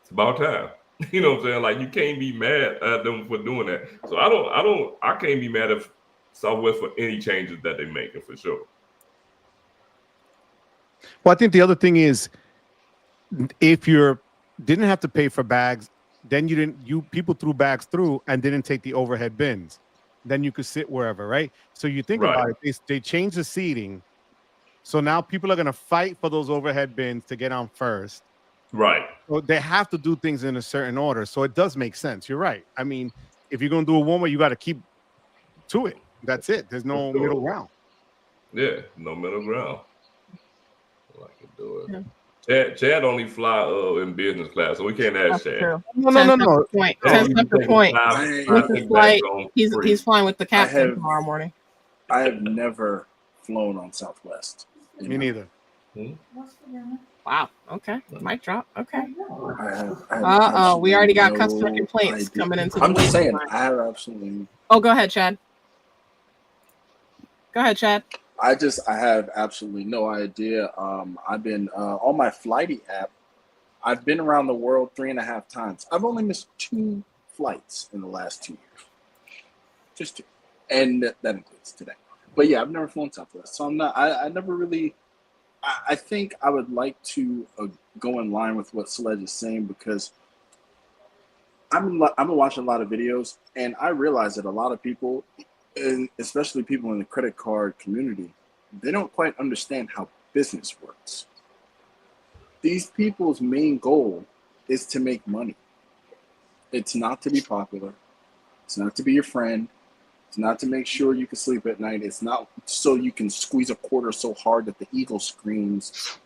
it's about time. You know what I'm saying? Like you can't be mad at them for doing that. So I can't be mad at Southwest for any changes that they're making for sure. Well, I think the other thing is, if you didn't have to pay for bags, then people threw bags through and didn't take the overhead bins. Then you could sit wherever, right? So you think about it, they changed the seating. So now people are going to fight for those overhead bins to get on first. Right. So they have to do things in a certain order. So it does make sense. You're right. I mean, if you're going to do a warm-up, you got to keep to it. That's it. There's no middle ground. Yeah, no middle ground. I can do it. Yeah. Chad only fly in business class, so we can't ask Chad. True. No. Point. 10 cents per point. With his flight, he's flying with the captain tomorrow morning. I have never flown on Southwest. Me neither. Wow. Okay. Mic drop. Okay. We already got customer complaints coming into the I'm just saying, I have absolutely. Oh, go ahead, Chad. I have absolutely no idea. I've been on my Flighty app. I've been around the world 3.5 times. I've only missed 2 flights in the last 2 years. Just 2. And that includes today. But yeah, I've never flown Southwest. So I never really, I think I would like to go in line with what Sledge is saying, because I've been watching a lot of videos, and I realize that a lot of people, and especially people in the credit card community, they don't quite understand how business works. These people's main goal is to make money. It's not to be popular. It's not to be your friend. It's not to make sure you can sleep at night. It's not so you can squeeze a quarter so hard that the eagle screams.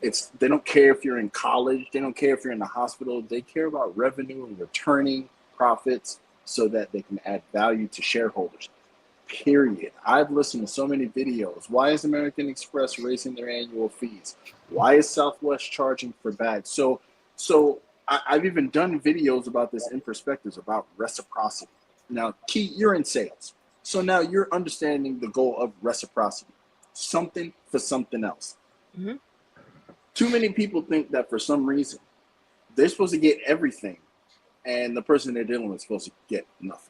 They don't care if you're in college. They don't care if you're in the hospital. They care about revenue and returning profits so that they can add value to shareholders. Period. I've listened to so many videos. Why is American Express raising their annual fees? Why is Southwest charging for bags? So I've even done videos about this in perspectives about reciprocity. Now, Key, you're in sales. So now you're understanding the goal of reciprocity. Something for something else. Mm-hmm. Too many people think that for some reason they're supposed to get everything and the person they're dealing with is supposed to get nothing.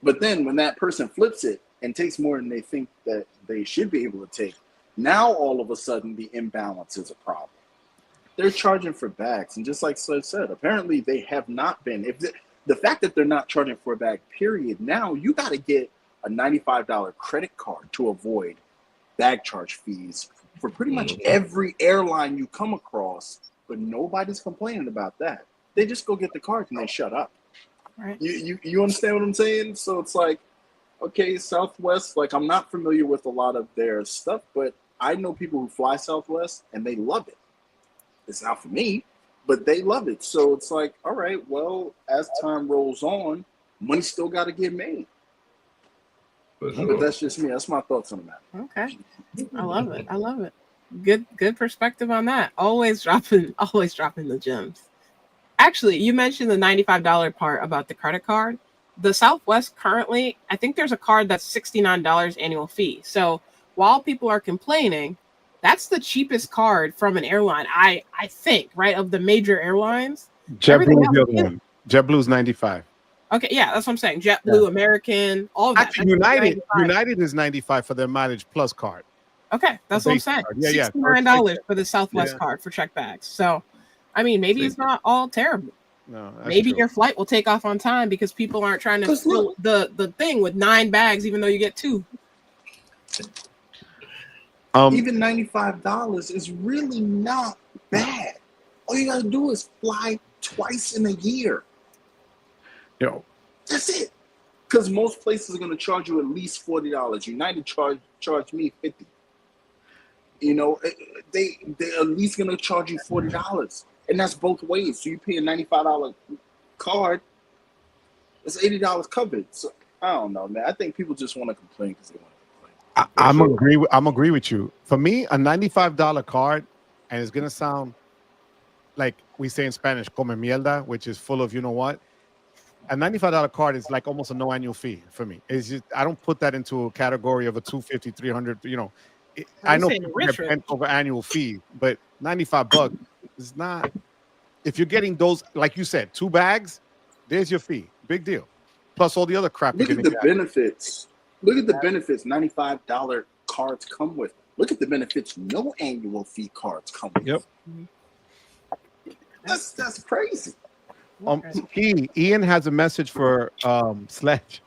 But then when that person flips it and takes more than they think that they should be able to take, now all of a sudden the imbalance is a problem. They're charging for bags. And just like Sledge said, apparently they have not been. The fact that they're not charging for a bag, period, now you got to get a $95 credit card to avoid bag charge fees for pretty much every airline you come across, but nobody's complaining about that. They just go get the card and they shut up. Right. You understand what I'm saying? So it's like, okay, Southwest, like I'm not familiar with a lot of their stuff, but I know people who fly Southwest and they love it. It's not for me, but they love it. So it's like, all right, well, as time rolls on, money still got to get made. But that's just me. That's my thoughts on that. Okay. I love it. Good perspective on that. Always dropping the gems. Actually, you mentioned the $95 part about the credit card. The Southwest currently, I think there's a card that's $69 annual fee. So while people are complaining, that's the cheapest card from an airline, I think, right, of the major airlines. JetBlue is the other one. JetBlue's $95. Okay, yeah, that's what I'm saying. JetBlue, American, all of that. Actually, United is $95 for their mileage plus card. Okay, that's what I'm saying. Yeah, $69 for the Southwest card for check bags. So, I mean, maybe it's not all terrible. No, maybe your flight will take off on time because people aren't trying to fill the thing with 9 bags, even though you get 2. Even $95 is really not bad. All you gotta do is fly twice in a year. That's it. Because most places are gonna charge you at least $40. United charge me $50. You know, they're at least gonna charge you $40, and that's both ways. So you pay a $95 card, it's $80 covered. So I don't know, man. I think people just want to complain because they want to complain. I'm agree with you. For me, a $95 card and it's gonna sound like we say in Spanish, come mierda, which is full of you know what. A $95 card is like almost a no annual fee for me. It's just, I don't put that into a category of a 250, 300. You know, I know saying people rich, get bent over annual fee, but $95 is not. If you're getting those, like you said, 2 bags, there's your fee. Big deal. Plus all the other crap. Look at the benefits. Look at the benefits $95 cards come with. Look at the benefits no annual fee cards come with. Yep. That's crazy. Ian has a message for Sledge.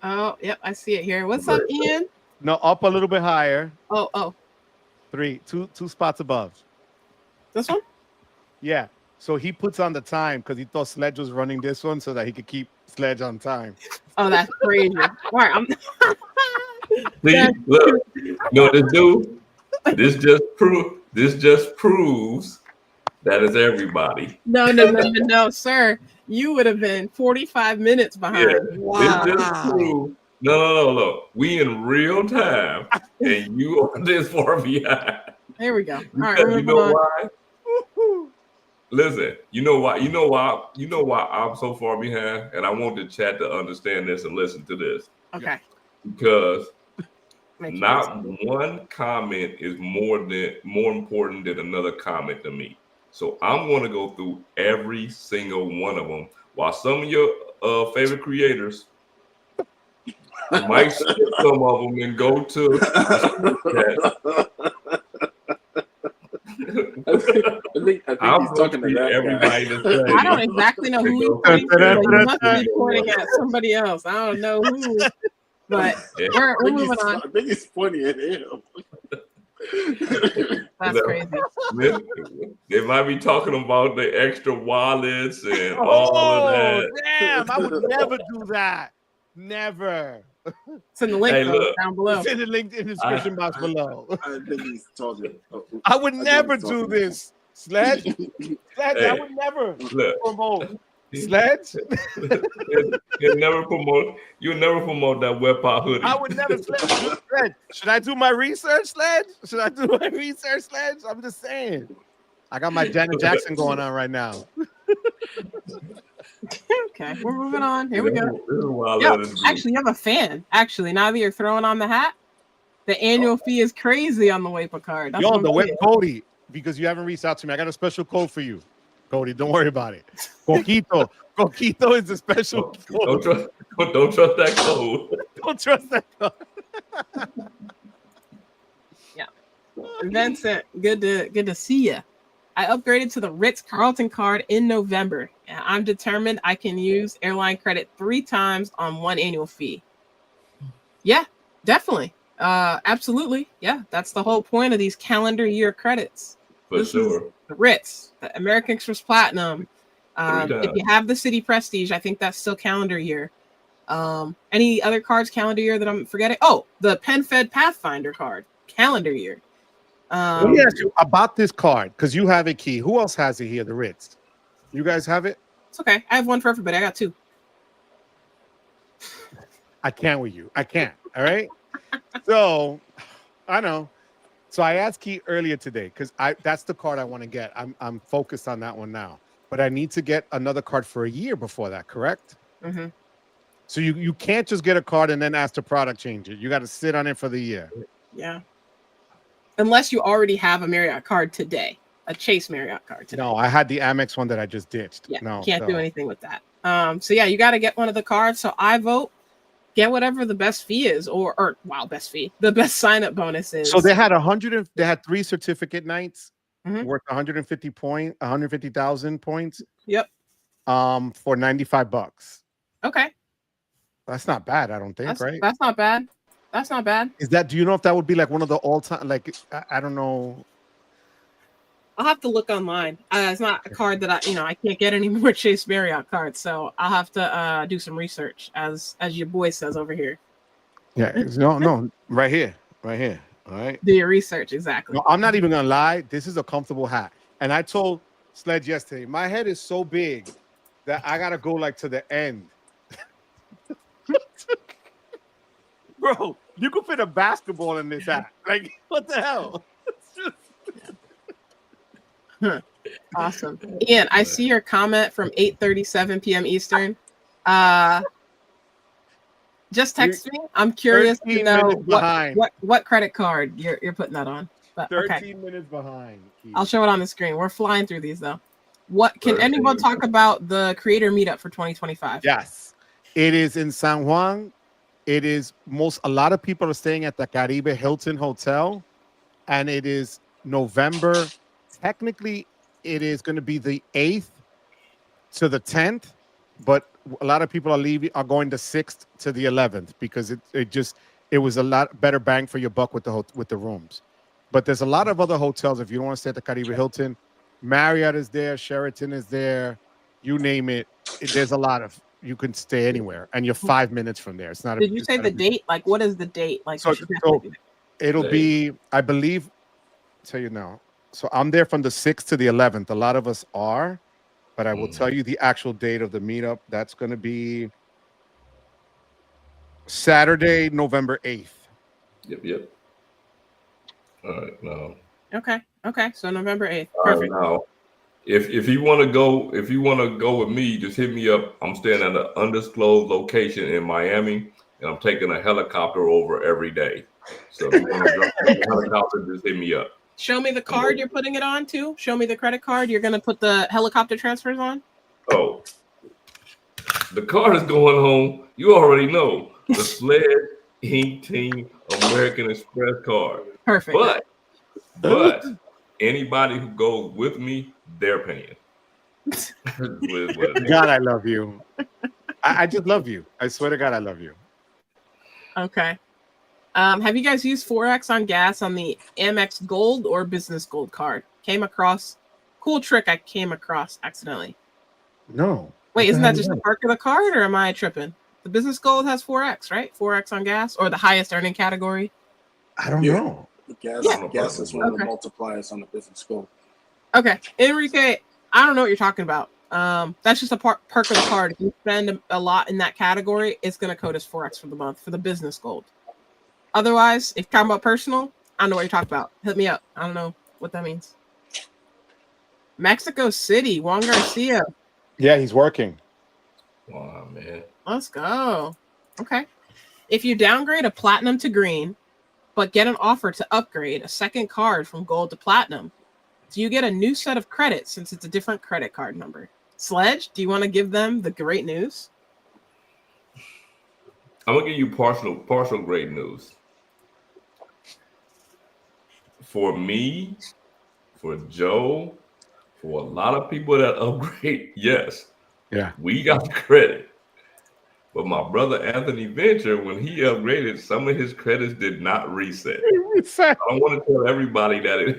Oh, yep, I see it here. What's up, Ian? No, up a little bit higher. Oh. 2 spots above. This one? Yeah. So he puts on the time because he thought Sledge was running this one so that he could keep Sledge on time. Oh, that's crazy. All right, See, look, you know what this do? This just proves that it's everybody. No, sir. You would have been 45 minutes behind. Yeah, Wow. This just proves. No. We in real time, and you are this far behind. There we go. All right, You know why? Listen, you know why I'm so far behind, and I want the chat to understand this and listen to this. Okay. Because not one comment is more important than another comment to me. So I'm going to go through every single one of them. While some of your favorite creators might skip some of them and go to I think he's talking to that everybody. I don't exactly know who he's pointing to. He must be pointing at somebody else. I don't know who, but we're moving on. I think he's pointing at him. That's crazy. They might be talking about the extra wallets and all of that. Damn, I would never do that. Never. It's in the link down below. It's in the link in the description box below. I think he's talking. I would never do this. Sledge? I would never promote. Sledge? You'll never promote that web pot hoodie. I would never Sledge. Should I do my research, Sledge? Sledge? I'm just saying. I got my Janet Jackson going on right now. Okay, we're moving on. Here we go. Actually, you have a fan. Actually, now that you're throwing on the hat, the annual fee is crazy on the WAPA card. That's the web Cody, because you haven't reached out to me. I got a special code for you, Cody. Don't worry about it. Coquito is the special code. Don't trust that code. Don't trust that code. Yeah. Vincent, good to see you. I upgraded to the Ritz-Carlton card in November. And I'm determined I can use airline credit 3 times on 1 annual fee. Yeah, definitely. Absolutely. Yeah, that's the whole point of these calendar year credits. For sure. The Ritz, the American Express Platinum. If you have the City Prestige, I think that's still calendar year. Any other cards calendar year that I'm forgetting? Oh, the PenFed Pathfinder card, calendar year. Let me ask you about this card, because you have a key. Who else has it here? The Ritz. You guys have it? It's okay. I have one for everybody. I got 2. I can't with you. I can't. All right. So I know. So I asked Key earlier today because that's the card I want to get. I'm focused on that one now. But I need to get another card for a year before that, correct? Mm-hmm. So you can't just get a card and then ask the product change it. You got to sit on it for the year. Yeah. Unless you already have a Marriott card today, a Chase Marriott card today. No, I had the Amex one that I just ditched. Yeah, no, can't do anything with that. So yeah, you got to get one of the cards. So I vote get whatever the best fee is, or best fee, the best sign up bonus is. So they had 3 certificate nights worth 150,000 points. Yep. For $95. Okay. That's not bad, I don't think, right? That's not bad. That's not bad. Do you know if that would be like one of the all-time, like, I don't know. I'll have to look online. It's not a card that I can't get any more Chase Marriott cards, so I'll have to do some research, as your boy says over here. Yeah, no, right here. All right. Do your research, exactly. No, I'm not even gonna lie. This is a comfortable hat, and I told Sledge yesterday, my head is so big that I gotta go like to the end. Bro, you could fit a basketball in this hat. Like, what the hell? Awesome. Ian, I see your comment from 8:37 p.m. Eastern. Just text me. I'm curious to know what credit card you're putting that on. But 13 minutes behind. I'll show it on the screen. We're flying through these though. What can anyone talk about the creator meetup for 2025? Yes. It is in San Juan. It is a lot of people are staying at the Caribe Hilton Hotel, and it is November. Technically, it is going to be the 8th to the 10th, but a lot of people are going the 6th to the 11th because it was a lot better bang for your buck with the rooms. But there's a lot of other hotels. If you don't want to stay at the Caribe Hilton, Marriott is there, Sheraton is there, you name it. There's a lot of, you can stay anywhere, and you're 5 minutes from there. It's not. Did you say the date? Like, what is the date? Like, so it'll be, I believe. I'll tell you now. So I'm there from the 6th to the 11th. A lot of us are, but I will tell you the actual date of the meetup. That's going to be Saturday, November 8th. Yep. All right, now. Okay. So November 8th. Perfect. Now, if you want to go with me, just hit me up. I'm staying at an undisclosed location in Miami, and I'm taking a helicopter over every day. So if you want to drop the helicopter, just hit me up. Show me the card you're putting it on too. Show me the credit card you're going to put the helicopter transfers on. Oh, the card is going home. You already know the Sledge Inc. Team American Express card. Perfect. But anybody who goes with me, they're paying. God, I love you. I just love you. I swear to God, I love you. Okay. Have you guys used 4X on gas on the Amex Gold or Business Gold card? Cool trick I came across accidentally. No. Wait, isn't that just a perk of the card, or am I tripping? The Business Gold has 4X, right? 4X on gas, or the highest earning category? I don't know. Gas is one of the multipliers on the Business Gold. Okay. Enrique, I don't know what you're talking about. That's just a perk of the card. If you spend a lot in that category, it's going to code as 4X for the month for the Business Gold. Otherwise, if you're talking about personal, I don't know what you're talking about. Hit me up. I don't know what that means. Mexico City, Juan Garcia. Yeah, he's working. Wow, man. Let's go. Okay. If you downgrade a platinum to green, but get an offer to upgrade a second card from gold to platinum, do you get a new set of credits since it's a different credit card number? Sledge, do you want to give them the great news? I'm gonna give you partial great news. For me, for Joe, for a lot of people that upgrade, yes. Yeah. We got the credit. But my brother Anthony Venture, when he upgraded, some of his credits did not reset. I don't want to tell everybody that it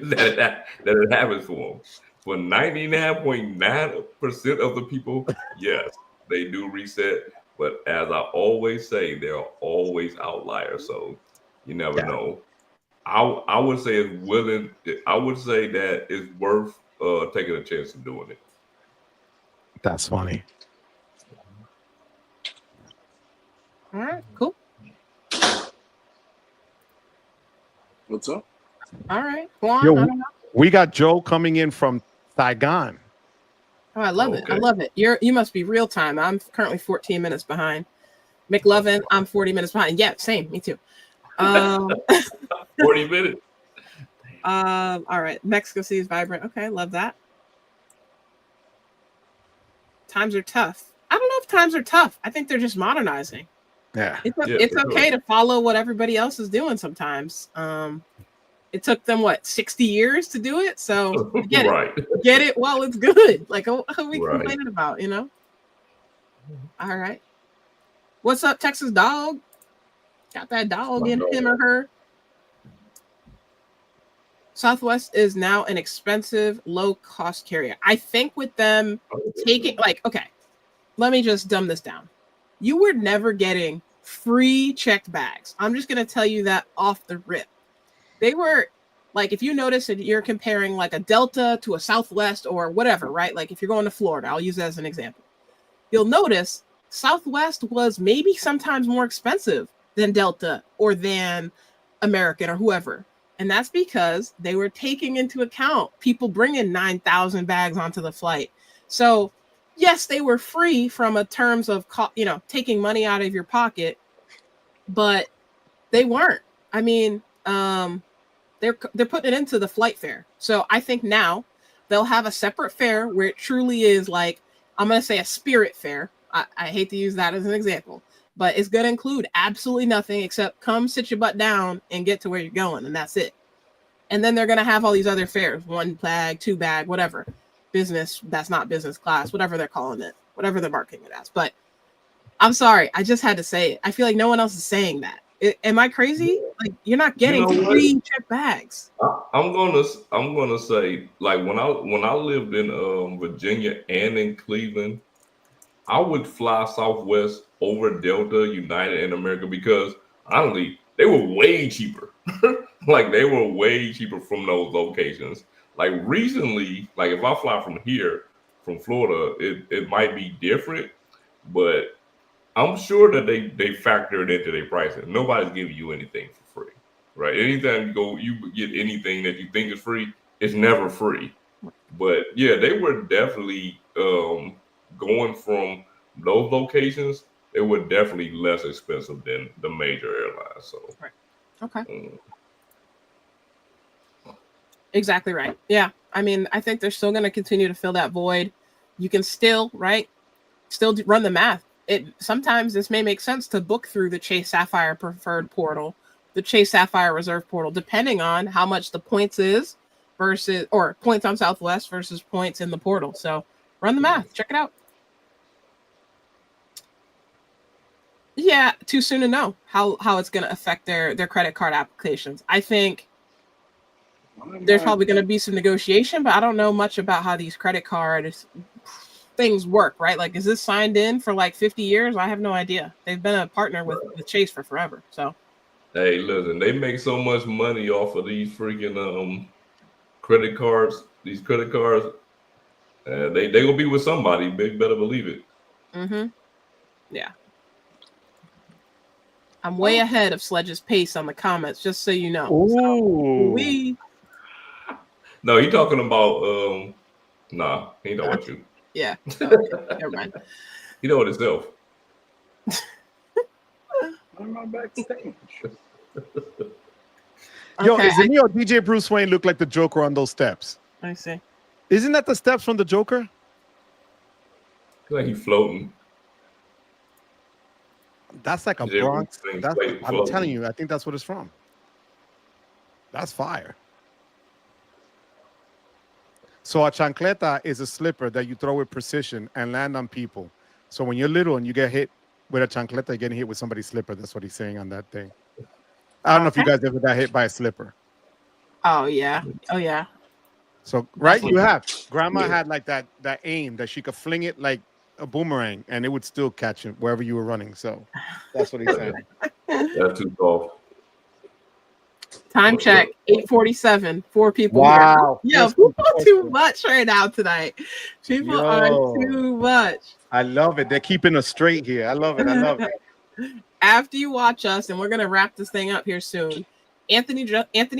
happens for him. For 99.9% of the people, yes, they do reset. But as I always say, there are always outliers. So you never know. I would say it's willing. I would say that it's worth taking a chance of doing it. That's funny. All right, cool. What's up? All right, Juan. Yo, we got Joe coming in from Saigon. Oh, I love it. I love it. You must be real time. I'm currently 14 minutes behind. McLovin, I'm 40 minutes behind. Yeah, same. Me too. 40 minutes. All right. Mexico City is vibrant. Okay, love that. Times are tough. I don't know if times are tough. I think they're just modernizing. Yeah. It's okay to follow what everybody else is doing sometimes. It took them 60 years to do it, so get it while it's good. Like, what are we complaining about, you know? All right. What's up, Texas dog? Got that dog in him or her? Southwest is now an expensive, low-cost carrier. I think with them taking, let me just dumb this down. You were never getting free checked bags. I'm just going to tell you that off the rip. They were, if you notice that you're comparing a Delta to a Southwest or whatever, right? Like if you're going to Florida, I'll use that as an example. You'll notice Southwest was maybe sometimes more expensive than Delta or than American or whoever. And that's because they were taking into account people bringing 9,000 bags onto the flight. So yes, they were free from a terms of, taking money out of your pocket, but they weren't. I mean, they're putting it into the flight fare. So I think now they'll have a separate fare where it truly is like, I'm going to say a Spirit fare. I hate to use that as an example, but it's going to include absolutely nothing except come sit your butt down and get to where you're going. And that's it. And then they're going to have all these other fares, 1 bag, 2 bag, whatever. Business, that's not business class, whatever they're calling it, whatever they're marketing it as. But I'm sorry, I just had to say it. I feel like no one else is saying that. Am I crazy? Like, you're not getting free check bags. I'm gonna say, like, when I lived in Virginia and in Cleveland, I would fly Southwest over Delta, United, and America because honestly, they were way cheaper. Like, they were way cheaper from those locations. Like, recently, like, if I fly from here, from Florida, it might be different, but I'm sure that they factor it into their pricing. Nobody's giving you anything for free, right? Anytime you get anything that you think is free, it's never free. But yeah, they were definitely going from those locations. They were definitely less expensive than the major airlines. So, right. Okay. Exactly right. Yeah. I mean, I think they're still going to continue to fill that void. You can still run the math. Sometimes this may make sense to book through the Chase Sapphire Preferred portal, the Chase Sapphire Reserve portal, depending on how much the points is versus, or points on Southwest versus points in the portal. So run the math. Check it out. Yeah, too soon to know how it's going to affect their credit card applications. I think there's probably going to be some negotiation, but I don't know much about how these credit card things work, right? Like, is this signed in for like 50 years? I have no idea. They've been a partner with Chase for forever. So, hey, listen, they make so much money off of these freaking credit cards. These credit cards, they gonna be with somebody. Big better believe it. Mm-hmm. Yeah. I'm way ahead of Sledge's pace on the comments, just so you know. Ooh. No, he talking about nah, he know what you. Yeah. Okay. Never mind. You know what himself. I'm on backstage. Yo, Okay, is it me or DJ Bruce Wayne look like the Joker on those steps? I see. Isn't that the steps from the Joker? Like he's floating. That's like a DJ Bronx. Bruce Wayne's That's, I'm floating. telling you, I think that's what it's from. That's fire. So a chancleta is a slipper that you throw with precision and land on people. So when you're little and you get hit with a chancleta, you're getting hit with somebody's slipper. That's what he's saying on that thing. I don't know if you guys ever got hit by a slipper. Oh yeah. Oh yeah. So right, you have. Grandma had like that aim that she could fling it like a boomerang and it would still catch it wherever you were running. So that's what he's saying. That's too soft. Time check, 8:47. 4 people. Wow. Here. Yo, people are too much right now tonight. People are too much. I love it. They're keeping us straight here. I love it. I love it. After you watch us, and we're gonna wrap this thing up here soon. Anthony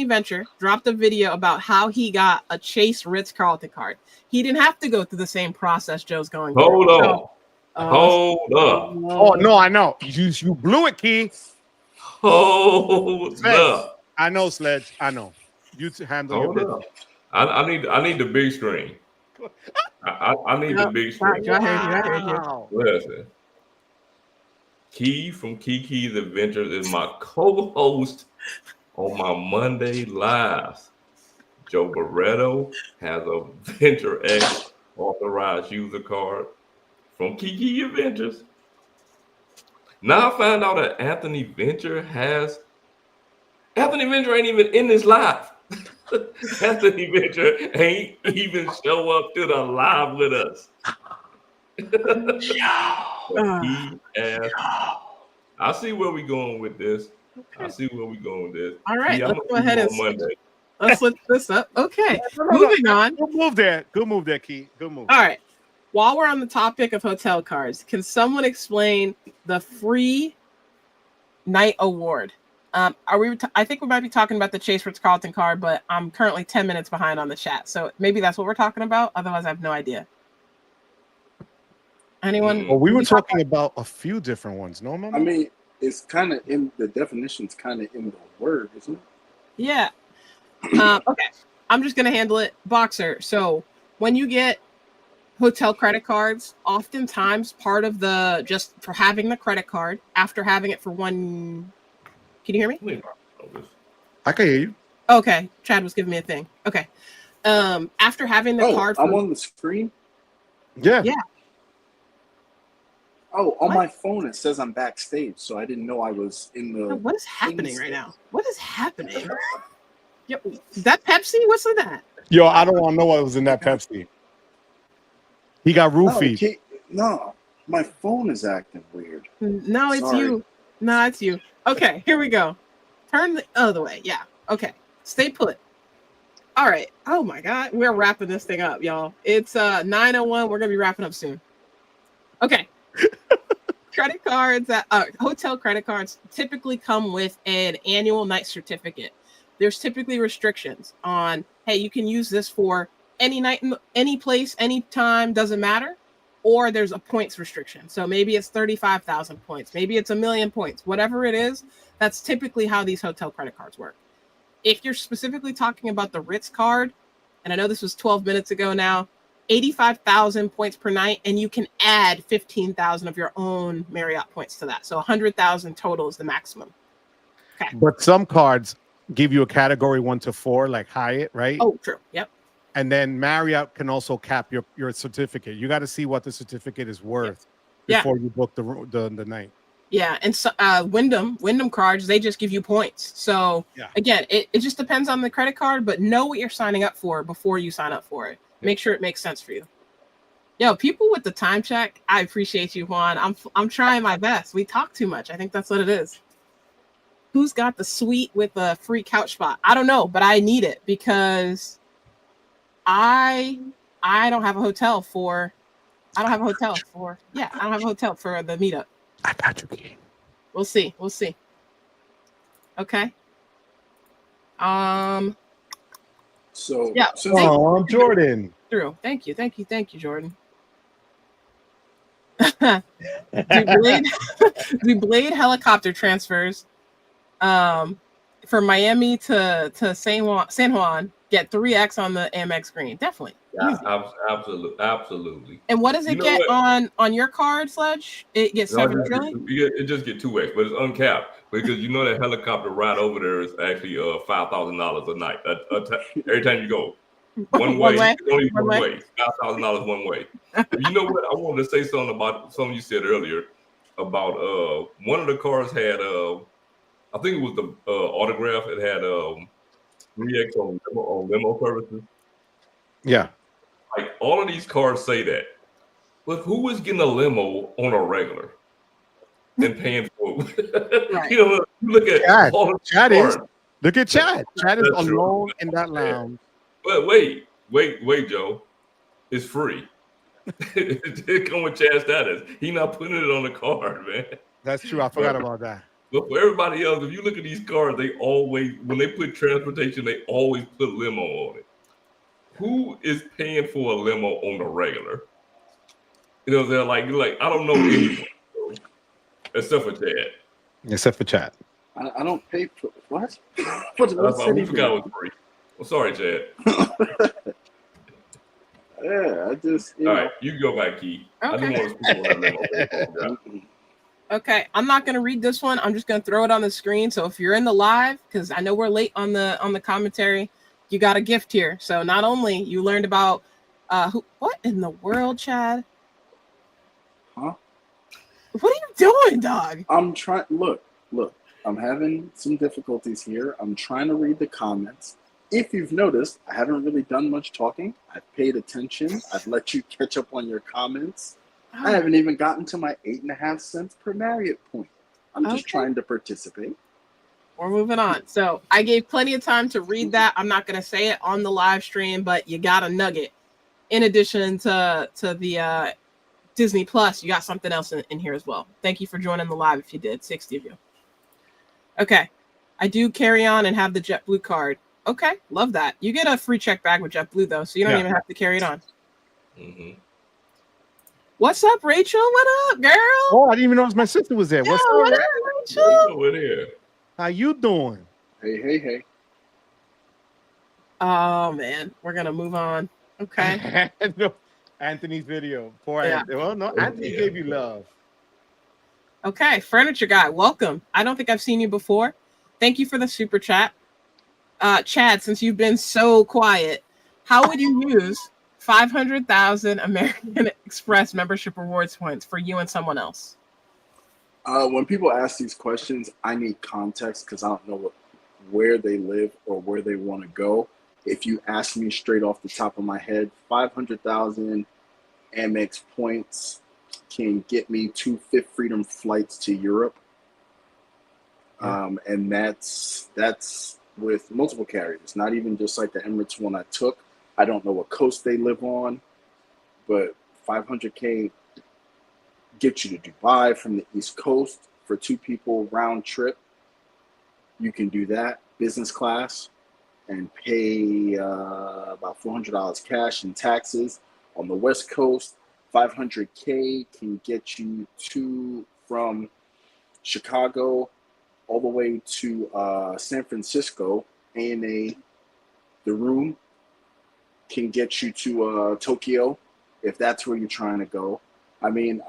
Venture dropped a video about how he got a Chase Ritz-Carlton card. He didn't have to go through the same process Joe's going through. Hold on. Hold up. Oh no, I know. You blew it, Key. Hold up. I know, Sledge. I know. You handle your business. I need the big screen. I need the big screen. I heard you. Listen. Key from Kiki's Adventures is my co-host on my Monday lives. Joe Barretto has a Venture X authorized user card from Kiki Adventures. Now I found out that Anthony Venture ain't even in this live. Anthony Venture ain't even show up to the live with us. I see where we going with this. All right, Key, let's go ahead and Monday. let's look this up. Okay, moving on. Good move there. Good move there, Key. Good move. All right. While we're on the topic of hotel cards, can someone explain the free night award? I think we might be talking about the Chase Ritz-Carlton card, but I'm currently 10 minutes behind on the chat. So maybe that's what we're talking about. Otherwise, I have no idea. Anyone? Well, we were talking about a few different ones. No, Mama? I mean, it's kind of in the definition's kind of in the word, isn't it? Yeah. Okay. I'm just going to handle it. Boxer. So when you get hotel credit cards, oftentimes part of the just for having the credit card after having it for one. Can you hear me? I can hear you. Okay. Chad was giving me a thing. Okay. After having the card. I'm on the screen. Yeah. Yeah. Oh, on my phone it says I'm backstage, so I didn't know I was in the. What is happening right now? What is happening? Yo, is that Pepsi? What's in that? Yo, I don't want to know what was in that Pepsi. He got roofied. No, my phone is acting weird. No, it's you. No, it's you. Okay, here we go. Turn the other way. Yeah. Okay. Stay put. All right. Oh my God. We're wrapping this thing up, y'all. It's 9:01. We're gonna be wrapping up soon. Okay. Credit cards, hotel credit cards typically come with an annual night certificate. There's typically restrictions on, hey, you can use this for any night, any place, any time, doesn't matter. Or there's a points restriction. So maybe it's 35,000 points. Maybe it's 1,000,000 points. Whatever it is, that's typically how these hotel credit cards work. If you're specifically talking about the Ritz card, and I know this was 12 minutes ago now, 85,000 points per night, and you can add 15,000 of your own Marriott points to that. So 100,000 total is the maximum. Okay. But some cards give you a category 1 to 4, like Hyatt, right? Oh, true. Yep. And then Marriott can also cap your certificate. You got to see what the certificate is worth before you book the night. Yeah, and so Wyndham cards, they just give you points. So again, it just depends on the credit card, but know what you're signing up for before you sign up for it. Make sure it makes sense for you. Yo, people with the time check, I appreciate you, Juan. I'm trying my best. We talk too much. I think that's what it is. Who's got the suite with a free couch spot? I don't know, but I need it because I don't have a hotel for the meetup. I got you, King. We'll see. Okay. So yeah. Oh, Jordan. Through. Thank you, Jordan. Do Blade helicopter transfers from Miami to San Juan get 3x on the Amex green? Definitely. Yeah, absolutely. And what does it get on your card, Sledge? It gets 7 trillion? It just get 2x, but it's uncapped because you know that helicopter ride over there is actually $5,000 a night. Every time you go. One way. It's only one way. $5,000 one way. You know what? I wanted to say something about something you said earlier about one of the cars had I think it was the autograph. It had 3x on limo services. Yeah. Like all of these cars say that. But who is getting a limo on a regular and paying for it? Right. You know, look at Chad. all of Chad cars. is. Look at Chad. Chad is That's alone true. in that lounge. But wait, Joe. It's free. It come with Chad status. He not putting it on the card, man. That's true. I forgot about that. But for everybody else, if you look at these cars, they always, when they put transportation, they always put limo on it. Who is paying for a limo on the regular? You know, they're like I don't know anyone except for Chad. Except for Chad. I don't pay for what? We forgot it was free. I'm sorry, Chad. Yeah, I just. All right, you go back, Key. Okay. I didn't want to speak on that limo. Okay, I'm not gonna read this one. I'm just gonna throw it on the screen. So if you're in the live, because I know we're late on the commentary, you got a gift here. So not only you learned about what in the world, Chad? Huh? What are you doing, dog? I'm trying. Look. I'm having some difficulties here. I'm trying to read the comments. If you've noticed, I haven't really done much talking. I've paid attention. I've let you catch up on your comments. I haven't even gotten to my 8.5 cents per Marriott point. I'm just trying to participate. We're moving on. So I gave plenty of time to read that. I'm not going to say it on the live stream, but you got a nugget. In addition to the Disney Plus, you got something else in here as well. Thank you for joining the live if you did, 60 of you. Okay. I do carry on and have the JetBlue card. Okay, love that. You get a free check bag with JetBlue though, so you don't even have to carry it on. Mm-hmm. What's up, Rachel? What up, girl? Oh, I didn't even know my sister was there. Yo, What's up, what up, Rachel? Over there. How you doing? Hey. Oh man, we're gonna move on. Okay. No, Anthony's video. Poor Yeah. Anthony. Well, no, Anthony gave you love. Okay, furniture guy, welcome. I don't think I've seen you before. Thank you for the super chat. Chad, since you've been so quiet, how would you use 500,000 American Express membership rewards points for you and someone else? When people ask these questions, I need context because I don't know where they live or where they want to go. If you ask me straight off the top of my head, 500,000 Amex points can get me 2 Fifth Freedom flights to Europe. And that's with multiple carriers, not even just like the Emirates one I took. I don't know what coast they live on, but 500K gets you to Dubai from the East Coast for 2 people round trip. You can do that business class and pay about $400 cash in taxes. On the West Coast, 500K can get you from Chicago all the way to San Francisco. ANA, the room can get you to Tokyo if that's where you're trying to go. I mean,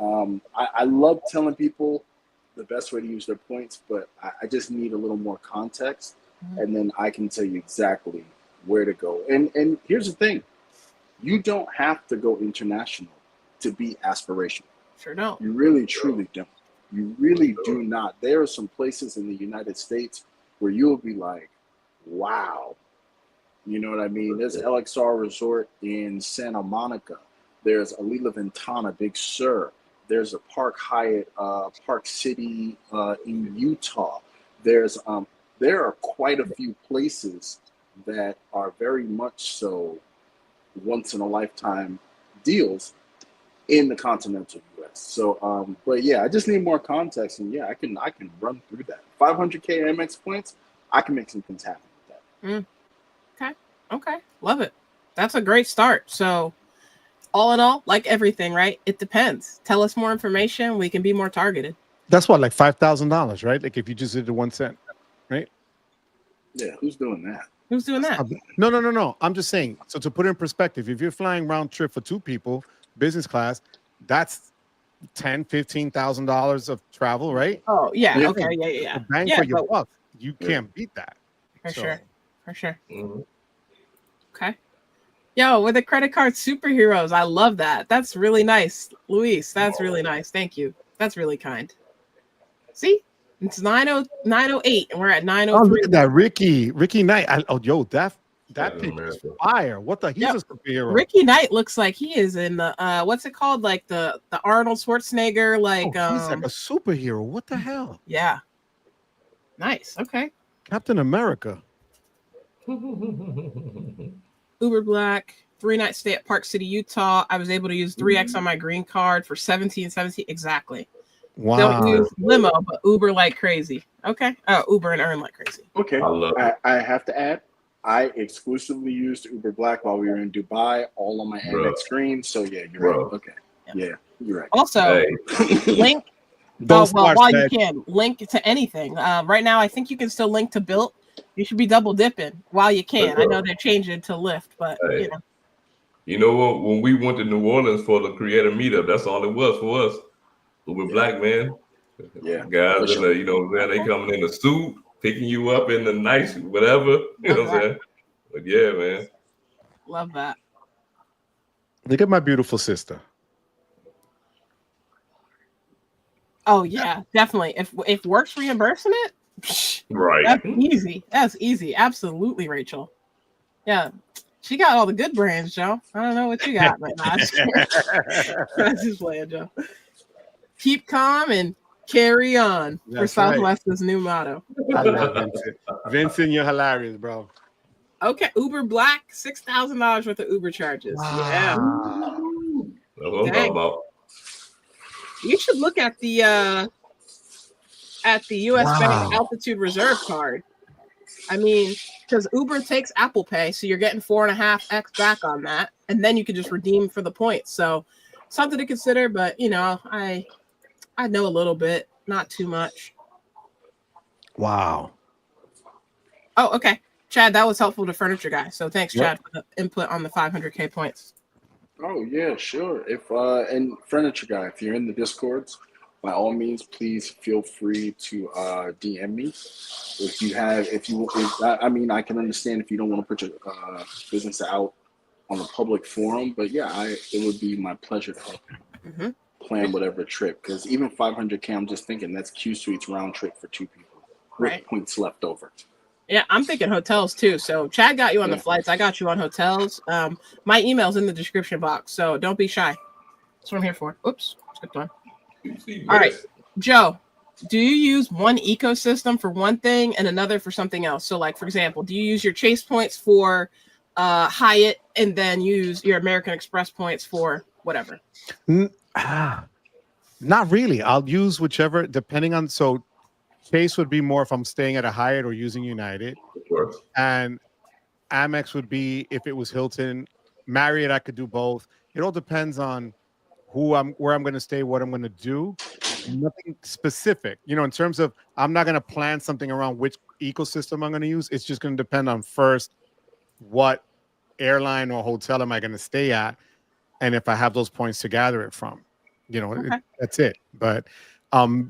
I love telling people the best way to use their points, but I just need a little more context, and then I can tell you exactly where to go. And here's the thing. You don't have to go international to be aspirational. Sure don't. You really, truly don't. You really do not. There are some places in the United States where you'll be like, wow. You know what I mean? There's LXR Resort in Santa Monica. There's Alila Ventana, Big Sur. There's a Park Hyatt, Park City in Utah. There are quite a few places that are very much so once in a lifetime deals in the continental US. So, but yeah, I just need more context, and yeah, I can run through that. 500K Amex points, I can make some things happen with that. Okay, love it. That's a great start. So, all in all, like everything, right? It depends. Tell us more information. We can be more targeted. That's what, like $5,000, right? Like if you just did the 1 cent, right? Yeah, who's doing that? Who's doing that? No. I'm just saying. So to put it in perspective, if you're flying round trip for 2 people, business class, that's $10,000-$15,000 of travel, right? Oh yeah. Yeah. Okay. Yeah. Bang for your buck. You can't beat that. For sure. Mm-hmm. Okay. Yo, with the credit card superheroes, I love that. That's really nice, Luis. That's really nice. Thank you. That's really kind. See, it's 9:08, and we're at 9:03. Oh, look at that, Ricky Knight. That pic is fire. What the? He's a superhero. Ricky Knight looks like he is in the what's it called? Like the Arnold Schwarzenegger, like he's like a superhero. What the hell? Yeah. Nice. Okay. Captain America. Uber Black, 3-night stay at Park City, Utah. I was able to use 3x on my green card for 17. Exactly. Wow. Don't use limo, but Uber like crazy. Okay. Oh, Uber and earn like crazy. Okay. I have to add, I exclusively used Uber Black while we were in Dubai, all on my Amex screen. So yeah, you're right. Okay. Yeah, you're right. Also, link. While you can link to anything. Right now, I think you can still link to Built. You should be double dipping while you can. I know they're changing to Lyft, but you know what? When we went to New Orleans for the creator meetup, that's all it was for us. Uber Black, man. Yeah, guys, in the, they coming in a suit, picking you up in the nice whatever. You know what I'm saying? But yeah, man. Love that. Look at my beautiful sister. Oh yeah, definitely. If Work's reimbursing it, right. That's easy. Absolutely, Rachel. Yeah. She got all the good brands, Joe. I don't know what you got right now. I'm just playing, Joe. Keep calm and carry on. That's for Southwest's new motto. I love Vincent. Vincent, you're hilarious, bro. Okay, Uber Black, $6,000 worth of Uber charges. Wow. Yeah. You should look at the US Bank Altitude Reserve card. I mean, because Uber takes Apple Pay, so you're getting 4.5x back on that, and then you can just redeem for the points. So something to consider, but you know, I know a little bit, not too much. Wow. Oh, okay. Chad, that was helpful to Furniture Guy. So thanks, Yep. Chad, for the input on the 500K points. Oh yeah, sure. If and Furniture Guy, if you're in the Discords, by all means, please feel free to DM me. I mean, I can understand if you don't want to put your business out on a public forum, but yeah, it would be my pleasure to help you plan whatever trip. Because even 500K, I'm just thinking that's Q Suites round trip for 2 people with Right. points left over. Yeah, I'm thinking hotels too. So Chad got you on the flights. I got you on hotels. My email's in the description box, so don't be shy. That's what I'm here for. Oops, skipped one. All right, Joe, do you use one ecosystem for one thing and another for something else? So, like, for example, do you use your Chase points for Hyatt and then use your American Express points for whatever? Not really. I'll use whichever, depending on, so Chase would be more if I'm staying at a Hyatt or using United. Of course. And Amex would be if it was Hilton. Marriott, I could do both. It all depends on where I'm going to stay, what I'm going to do. Nothing specific. You know, in terms of, I'm not going to plan something around which ecosystem I'm going to use. It's just going to depend on first what airline or hotel am I going to stay at, and if I have those points to gather it from. You know, that's it. But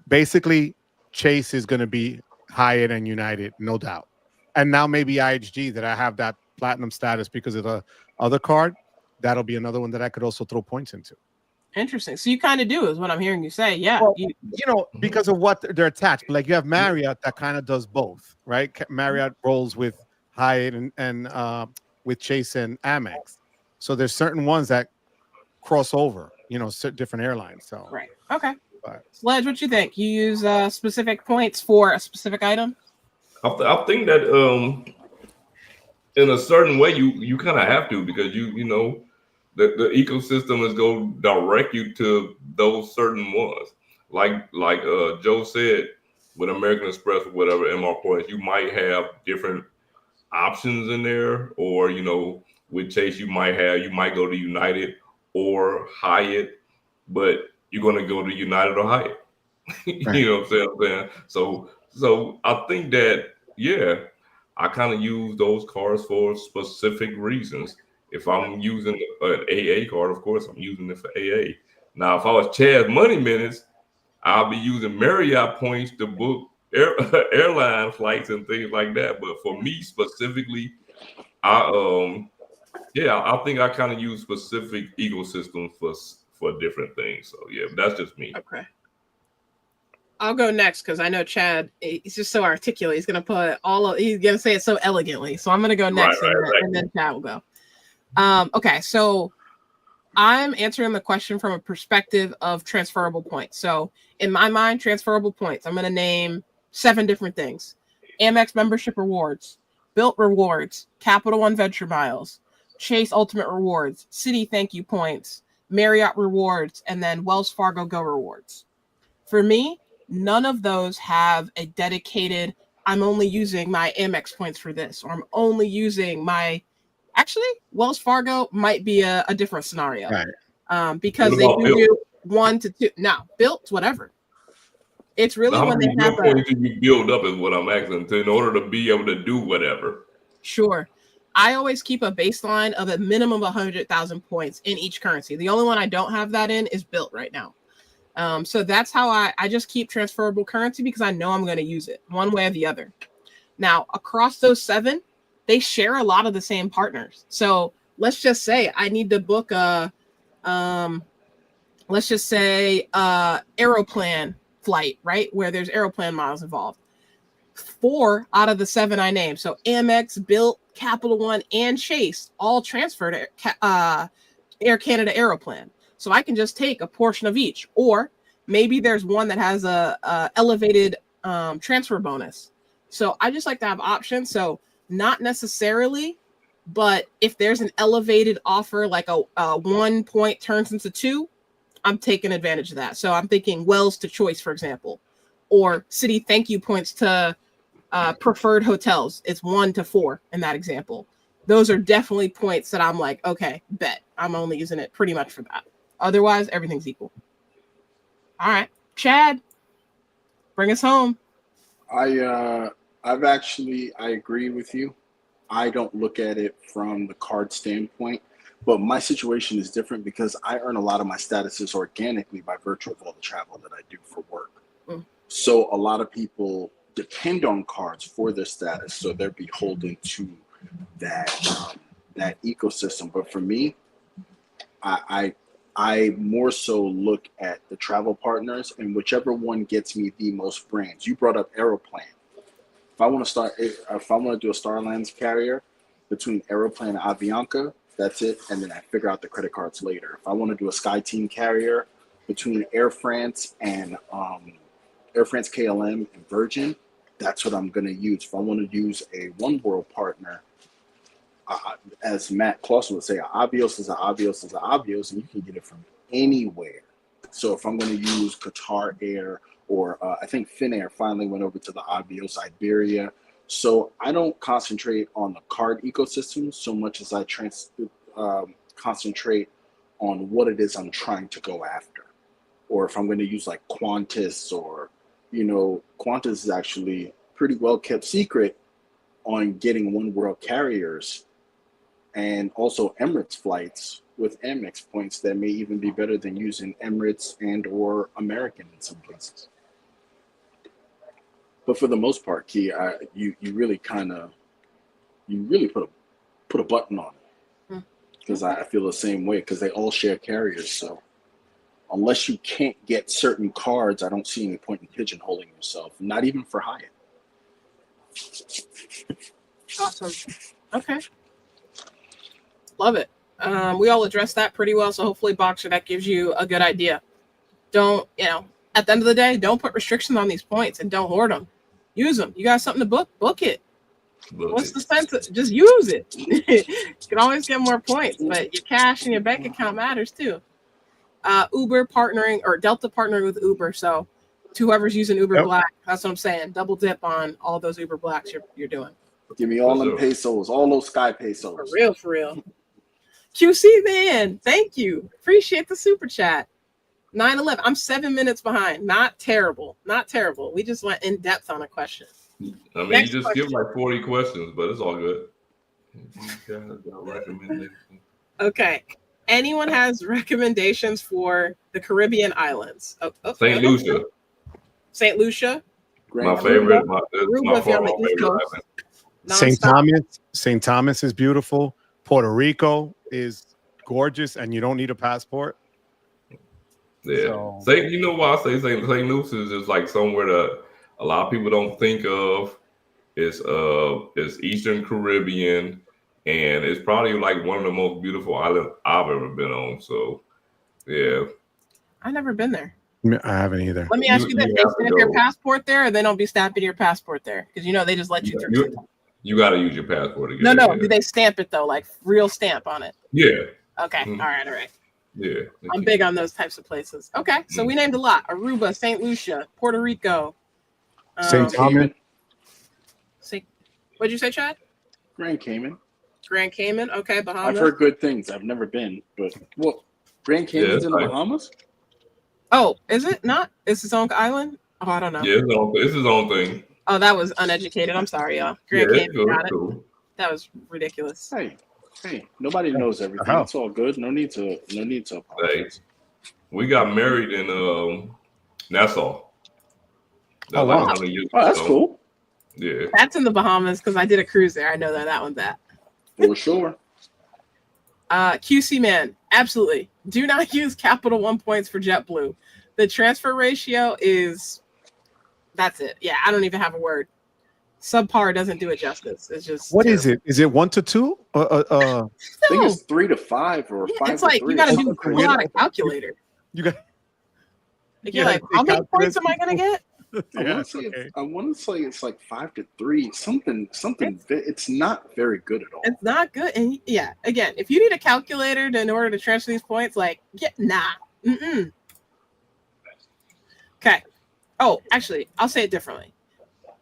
basically, Chase is going to be Hyatt and United, no doubt. And now maybe IHG, that I have that platinum status because of the other card. That'll be another one that I could also throw points into. Interesting. So you kind of do, is what I'm hearing you say. Yeah. Well, you know, because of what they're attached. Like you have Marriott that kind of does both, right? Marriott rolls with Hyatt and with Chase and Amex. So there's certain ones that cross over, you know, different airlines. So right. Okay. But Sledge, what you think? You use specific points for a specific item? I think that in a certain way you kind of have to, because you know the ecosystem is going to direct you to those certain ones. Like Joe said, with American Express or whatever, MR points, you might have different options in there, or you know, with Chase you might go to United or Hyatt, but you're going to go to United or Hyatt. Right. You know what I'm saying? So I think that, yeah, I kind of use those cards for specific reasons. If I'm using an AA card, of course I'm using it for AA. Now, if I was Chad's Money Minutes, I'll be using Marriott points to book airline flights and things like that. But for me specifically, I think I kind of use specific ecosystems for different things. So yeah, that's just me. Okay. I'll go next because I know Chad, he's just so articulate. He's going to say it so elegantly. So I'm going to go next and then Chad will go. Okay. So I'm answering the question from a perspective of transferable points. So in my mind, transferable points, I'm going to name 7 different things: Amex membership rewards, Bilt rewards, Capital One Venture miles, Chase Ultimate rewards, Citi thank you points, Marriott rewards, and then Wells Fargo Go rewards. For me, none of those have a dedicated, I'm only using my Amex points for this, or I'm only using my, actually, Wells Fargo might be a different scenario. Right. Because they do 1 to 2. Now, Bilt, whatever. It's really when they have points you build up is what I'm asking, in order to be able to do whatever. Sure. I always keep a baseline of a minimum of 100,000 points in each currency. The only one I don't have that in is Bilt right now. So that's how I just keep transferable currency, because I know I'm going to use it one way or the other. Now, across those 7, they share a lot of the same partners. So let's just say I need to book Aeroplan flight, right? Where there's Aeroplan miles involved. 4 out of the 7 I named, so Amex, Bilt, Capital One, and Chase, all transfer to Air Canada Aeroplan. So I can just take a portion of each, or maybe there's one that has a elevated transfer bonus. So I just like to have options. So not necessarily, but if there's an elevated offer, like a 1 point turns into 2, I'm taking advantage of that. So I'm thinking Wells to Choice, for example, or Citi thank you points to preferred hotels. It's 1 to 4 in that example. Those are definitely points that I'm like, okay, bet. I'm only using it pretty much for that. Otherwise, everything's equal. All right, Chad, bring us home. I agree with you. I don't look at it from the card standpoint, but my situation is different because I earn a lot of my statuses organically by virtue of all the travel that I do for work. So a lot of people depend on cards for their status, so they're beholden to that ecosystem. But for me, I more so look at the travel partners and whichever one gets me the most brands. You brought up Aeroplan. If I want to do a Starlines carrier between Aeroplan and Avianca, that's it, and then I figure out the credit cards later. If I want to do a SkyTeam carrier between Air France and Air France KLM and Virgin, that's what I'm going to use. If I want to use a One World partner, as Matt Clausen would say, Avios is an Avios, and you can get it from anywhere. So if I'm going to use Qatar Air, or I think Finnair finally went over to the Avios Iberia. So I don't concentrate on the card ecosystem so much as I concentrate on what it is I'm trying to go after. Or if I'm going to use like Qantas, or, Qantas is actually pretty well kept secret on getting One World carriers and also Emirates flights with Amex points that may even be better than using Emirates and or American in some cases. But for the most part, Key, you really put a button on it, because I feel the same way, because they all share carriers. So unless you can't get certain cards, I don't see any point in pigeonholing yourself, not even for Hyatt. Awesome. Okay. Love it. We all addressed that pretty well. So hopefully, Boxer, that gives you a good idea. Don't, at the end of the day, don't put restrictions on these points and don't hoard them. Use them. You got something to book it. What's the sense of just use it? You can always get more points, but your cash in your bank account matters too. Uber partnering, or Delta partnering with Uber. So whoever's using Uber Black, that's what I'm saying. Double dip on all those Uber Blacks you're doing. Give me all them pesos, all those Sky pesos. For real. QC man, thank you. Appreciate the super chat. 9/11. I'm 7 minutes behind. Not terrible. We just went in depth on a question. I mean, you just give like 40 questions, but it's all good. Okay. Anyone has recommendations for the Caribbean islands? St. Lucia. St. Lucia. My favorite. My favorite island. St. Thomas is beautiful. Puerto Rico is gorgeous, and you don't need a passport. Yeah. You know why I say St. Lucia is just like somewhere that a lot of people don't think of. It's Eastern Caribbean, and it's probably like one of the most beautiful islands I've ever been on. So, yeah. I've never been there. I haven't either. Let me ask you this: they stamp your passport there, or they don't be stamping your passport there? Because they just let you through. You got to use your passport again. No. Do they stamp it though, like real stamp on it? Yeah. Okay. Mm-hmm. All right. Yeah. I'm big on those types of places. Okay, so we named a lot: Aruba, St. Lucia, Puerto Rico, St. Thomas. What'd you say, Chad? Grand Cayman. Okay, Bahamas. I've heard good things. I've never been, but Grand Cayman's in the Bahamas? Oh, is it not? It's its own island? Oh, I don't know. Yeah, it's his own thing. Oh, that was uneducated. I'm sorry, y'all. Grand Cayman, got it. Cool. That was ridiculous. Hey, nobody knows everything. It's all good. No need to apologize. Hey, we got married in Nassau. Wow. That's cool. Yeah. That's in the Bahamas because I did a cruise there. I know that one's that. For sure. QC man, absolutely. Do not use Capital One points for JetBlue. The transfer ratio is, that's it. Yeah, I don't even have a word. Subpar doesn't do it justice. It's just what terrible. Is it? Is it 1 to 2? I think it's 3 to 5 or 5 it's like 3. You got to pull out a calculator. You're like, how many points am I gonna get? I want to say it's like 5 to 3. Something. It's not very good at all. It's not good. And yeah, again, if you need a calculator in order to transfer these points, nah. Okay. Oh, actually, I'll say it differently.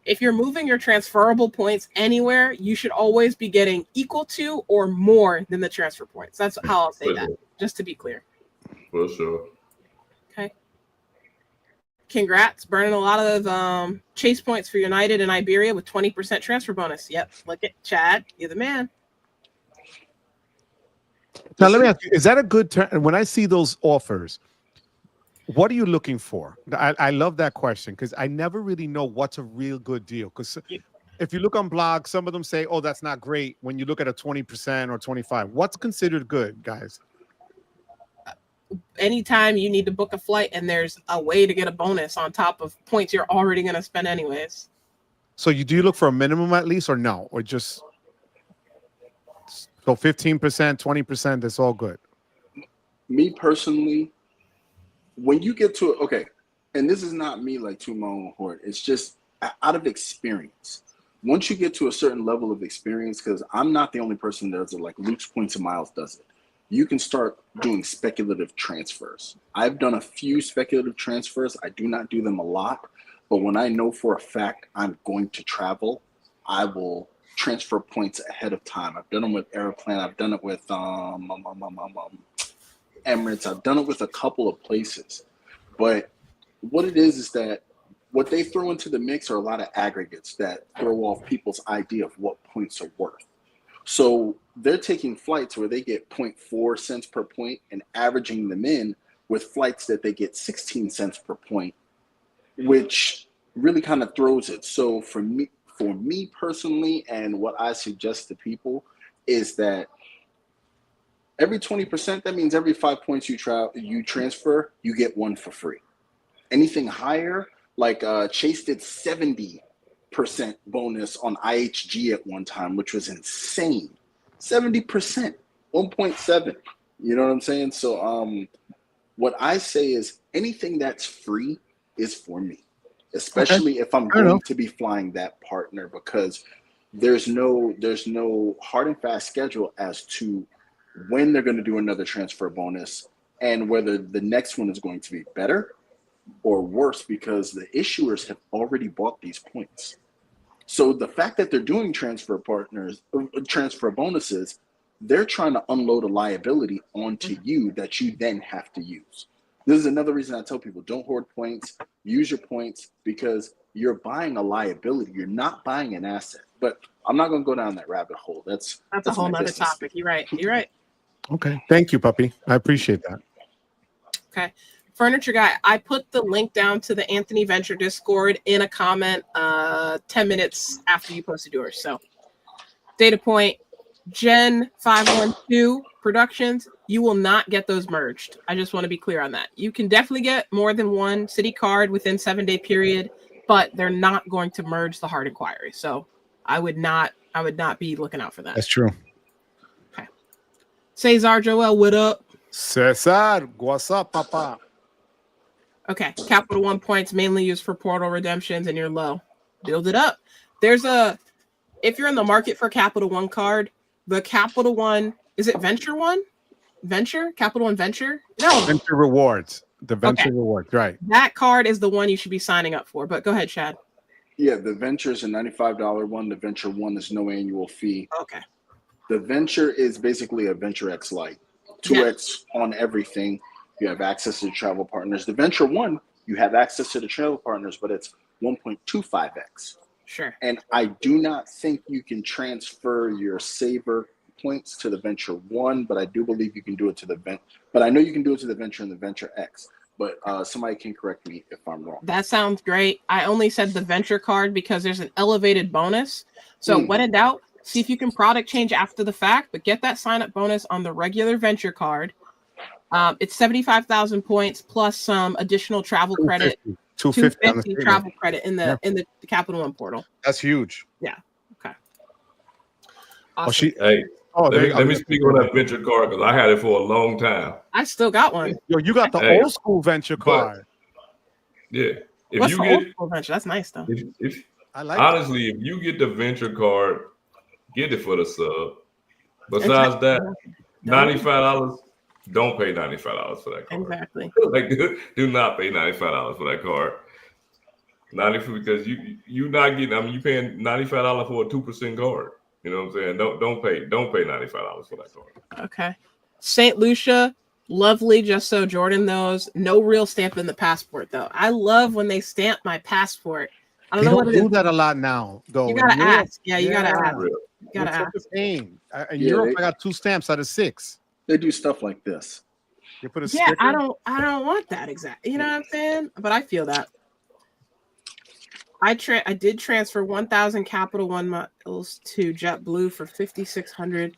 if you're moving your transferable points anywhere, you should always be getting equal to or more than the transfer points. That's how I'll say that, just to be clear. For sure. Okay. Congrats, burning a lot of chase points for United and Iberia with 20% transfer bonus. Yep, look at Chad. You're the man. Now, let me ask you, is that a good term? When I see those offers, what are you looking for? I love that question because I never really know what's a real good deal. Because if you look on blogs, some of them say, oh, that's not great when you look at a 20% or 25%. What's considered good, guys? Anytime you need to book a flight and there's a way to get a bonus on top of points you're already going to spend anyways. So do you look for a minimum at least or no? Or just so 15%, 20%, that's all good? Me personally, when you get to okay, and this is not me like to my own horn, it's just out of experience. Once you get to a certain level of experience, because I'm not the only person that does it, like Luke's Points and Miles does it, you can start doing speculative transfers. I've done a few speculative transfers. I do not do them a lot, but when I know for a fact I'm going to travel, I will transfer points ahead of time. I've done them with Airplane. I've done it with Emirates. I've done it with a couple of places. But what it is that what they throw into the mix are a lot of aggregates that throw off people's idea of what points are worth. So they're taking flights where they get 0.4 cents per point and averaging them in with flights that they get 16 cents per point, which really kind of throws it. So for me personally, and what I suggest to people is that every 20%, that means every 5 points you transfer, you get one for free. Anything higher, like Chase did 70% bonus on IHG at one time, which was insane. 70%, 1.7. You know what I'm saying? So what I say is anything that's free is for me, especially if I'm going to be flying that partner, because there's no hard and fast schedule as to when they're going to do another transfer bonus and whether the next one is going to be better or worse, because the issuers have already bought these points. So the fact that they're doing transfer bonuses, they're trying to unload a liability onto you that you then have to use. This is another reason I tell people, don't hoard points, use your points, because you're buying a liability. You're not buying an asset. But I'm not going to go down that rabbit hole. That's a whole nother topic. You're right. Okay. Thank you, puppy. I appreciate that. Okay. Furniture Guy, I put the link down to the Anthony Venture Discord in a comment 10 minutes after you posted yours. So, data point, Gen 512 Productions, you will not get those merged. I just want to be clear on that. You can definitely get more than one city card within 7-day period, but they're not going to merge the hard inquiry. So, I would not be looking out for that. That's true. Okay. Cesar Joel, what up? Cesar, what's up, papa? Okay, Capital One points mainly used for portal redemptions, and you're low. Build it up. If you're in the market for Capital One card, the Capital One, is it Venture One? Capital One Venture? No. Venture Rewards. The Venture Rewards, right. That card is the one you should be signing up for, but go ahead, Chad. Yeah, the Venture is a $95 one. The Venture One is no annual fee. Okay. The Venture is basically a Venture X Lite. 2X on everything. You have access to the travel partners. The Venture One, you have access to the travel partners, but it's 1.25x. Sure. And I do not think you can transfer your Saver points to the Venture One, but I do believe you can do it to the But I know you can do it to the Venture and the Venture X. But somebody can correct me if I'm wrong. That sounds great. I only said the Venture card because there's an elevated bonus. So when in doubt, see if you can product change after the fact, but get that sign-up bonus on the regular Venture card. It's 75,000 points plus some additional travel credit. 250 travel credit in the Capital One portal. That's huge. Yeah. Okay. Awesome. Let me speak on that Venture card because I had it for a long time. I still got one. Yo, you got the old school Venture card. Yeah. What's the old school Venture? That's nice though. Honestly, if you get the Venture card, get it for the sub. Besides that, $95. Don't pay $95 for that card. Exactly. Like, do not pay $95 for that card. $90 because you not getting. I mean, you paying $95 for a 2% card. You know what I'm saying? Don't pay $95 for that card. Okay. St. Lucia, lovely. Just so Jordan knows, no real stamp in the passport though. I love when they stamp my passport. I don't They know don't what it do is. that a lot now, though. You In gotta Europe, ask. Yeah, you gotta ask. You gotta it's such ask. a pain. In Yeah, Europe, I got 2 stamps out of 6. They do stuff like this. You put a Yeah, sticker. I don't want that exactly. You know what I'm saying? But I feel that. I did transfer 1,000 Capital One miles to JetBlue for 5,600.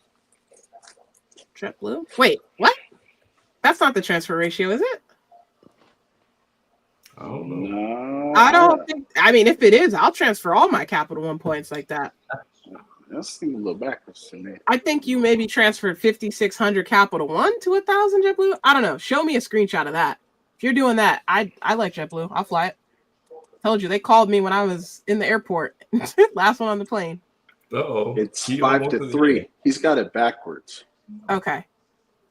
JetBlue? Wait, what? That's not the transfer ratio, is it? I don't know. No, I don't think. I mean, if it is, I'll transfer all my Capital One points like that. That seems a little backwards to me. I think you maybe transferred 5,600 Capital One to 1,000 JetBlue. I don't know. Show me a screenshot of that. If you're doing that, I like JetBlue. I'll fly it. Told you they called me when I was in the airport. Last one on the plane. It's 5 to 3. He's got it backwards. Okay.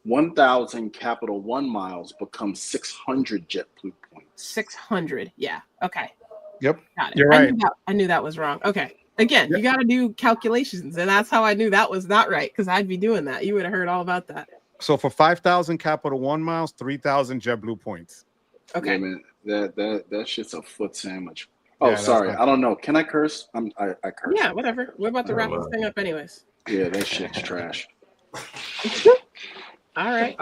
1,000 Capital One miles becomes 600 JetBlue points. 600. Yeah. Okay. Yep. Got it. You're right. I knew that was wrong. Okay. Again, you got to do calculations, and that's how I knew that was not right because I'd be doing that. You would have heard all about that. So for 5,000 Capital One miles, 3,000 JetBlue points. Okay. Yeah, man, that shit's a foot sandwich. Oh, Yeah, sorry. I don't know. Can I curse? I curse. Yeah, whatever. We're about to wrap this thing up anyways. Yeah, that shit's trash. All right.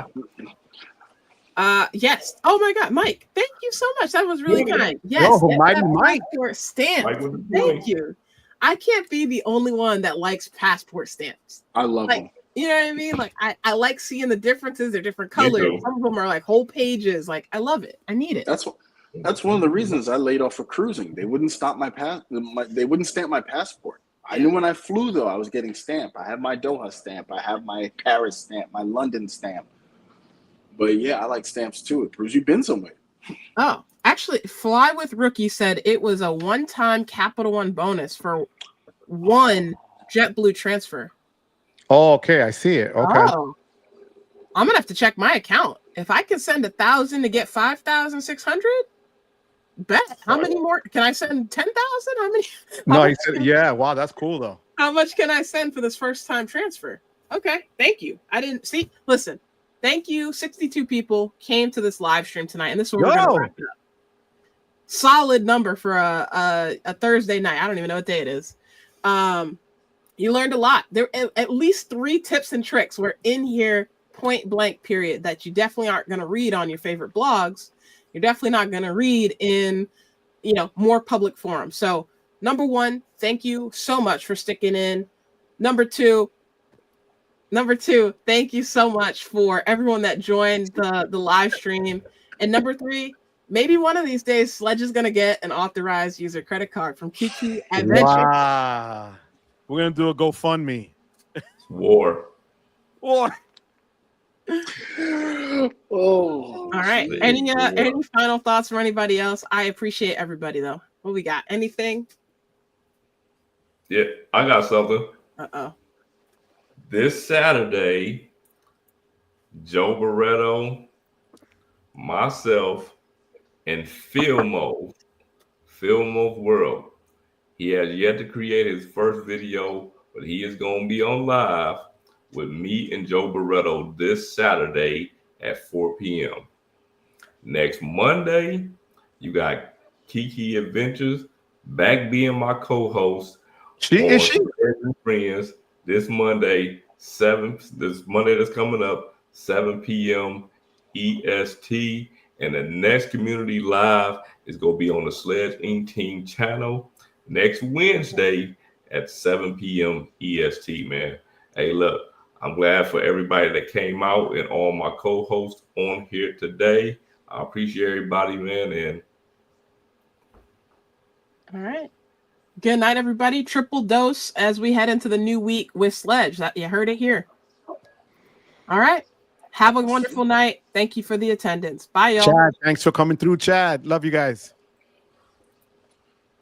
Yes. Oh my God, Mike. Thank you so much. That was really kind. Yes. Yo, get Mike, that Mike. passport stamp. Mike with the Thank points. you. I can't be the only one that likes passport stamps. I love Like, them. you know what I mean? Like I like seeing the differences. They're different Me colors. too. Some of them are like whole pages. Like I love it. I need it. That's one of the reasons I laid off for cruising. They wouldn't stop they wouldn't stamp my passport. I knew when I flew though I was getting stamped. I have my Doha stamp. I have my Paris stamp. My London stamp. But yeah, I like stamps too. It proves you've been somewhere. Oh, actually, Fly with Rookie said it was a one-time Capital One bonus for one JetBlue transfer. Oh, okay. I see it. Okay. Oh, I'm gonna have to check my account. If I can send 1,000 to get 5,600, bet. How many more? Can I send 10,000? How many? No, he said, yeah. Wow, that's cool though. How much can I send for this first time transfer? Okay, thank you. I didn't see. Listen, thank you. 62 people came to this live stream tonight, and this is where we're gonna wrap it up. Solid number for a Thursday night. I don't even know what day it is. You learned a lot. There at least 3 tips and tricks were in here, point blank, period, that you definitely aren't going to read on your favorite blogs. You're definitely not going to read in, more public forums. So, number 1, thank you so much for sticking in. Number two, thank you so much for everyone that joined the live stream. And number 3, maybe one of these days, Sledge is going to get an authorized user credit card from Kiki Adventure. Wow. We're going to do a GoFundMe. War. War. Oh. All right. Any final thoughts from anybody else? I appreciate everybody, though. What we got? Anything? Yeah, I got something. Uh-oh. This Saturday, Joe Barretto, myself, and Filmo World. He has yet to create his first video, but he is going to be on live with me and Joe Barretto this Saturday at 4 p.m. Next Monday, you got Kiki Adventures back being my co-host. Is she? Friends this Monday, this Monday that's coming up, 7 p.m. EST. And the next community live is going to be on the Sledge Inc. Team channel next Wednesday at 7 p.m. EST, man. Hey, look, I'm glad for everybody that came out and all my co-hosts on here today. I appreciate everybody, man. And all right. Good night, everybody. Triple dose as we head into the new week with Sledge. You heard it here. All right. Have a wonderful night. Thank you for the attendance. Bye, y'all. Chad, thanks for coming through, Chad. Love you guys.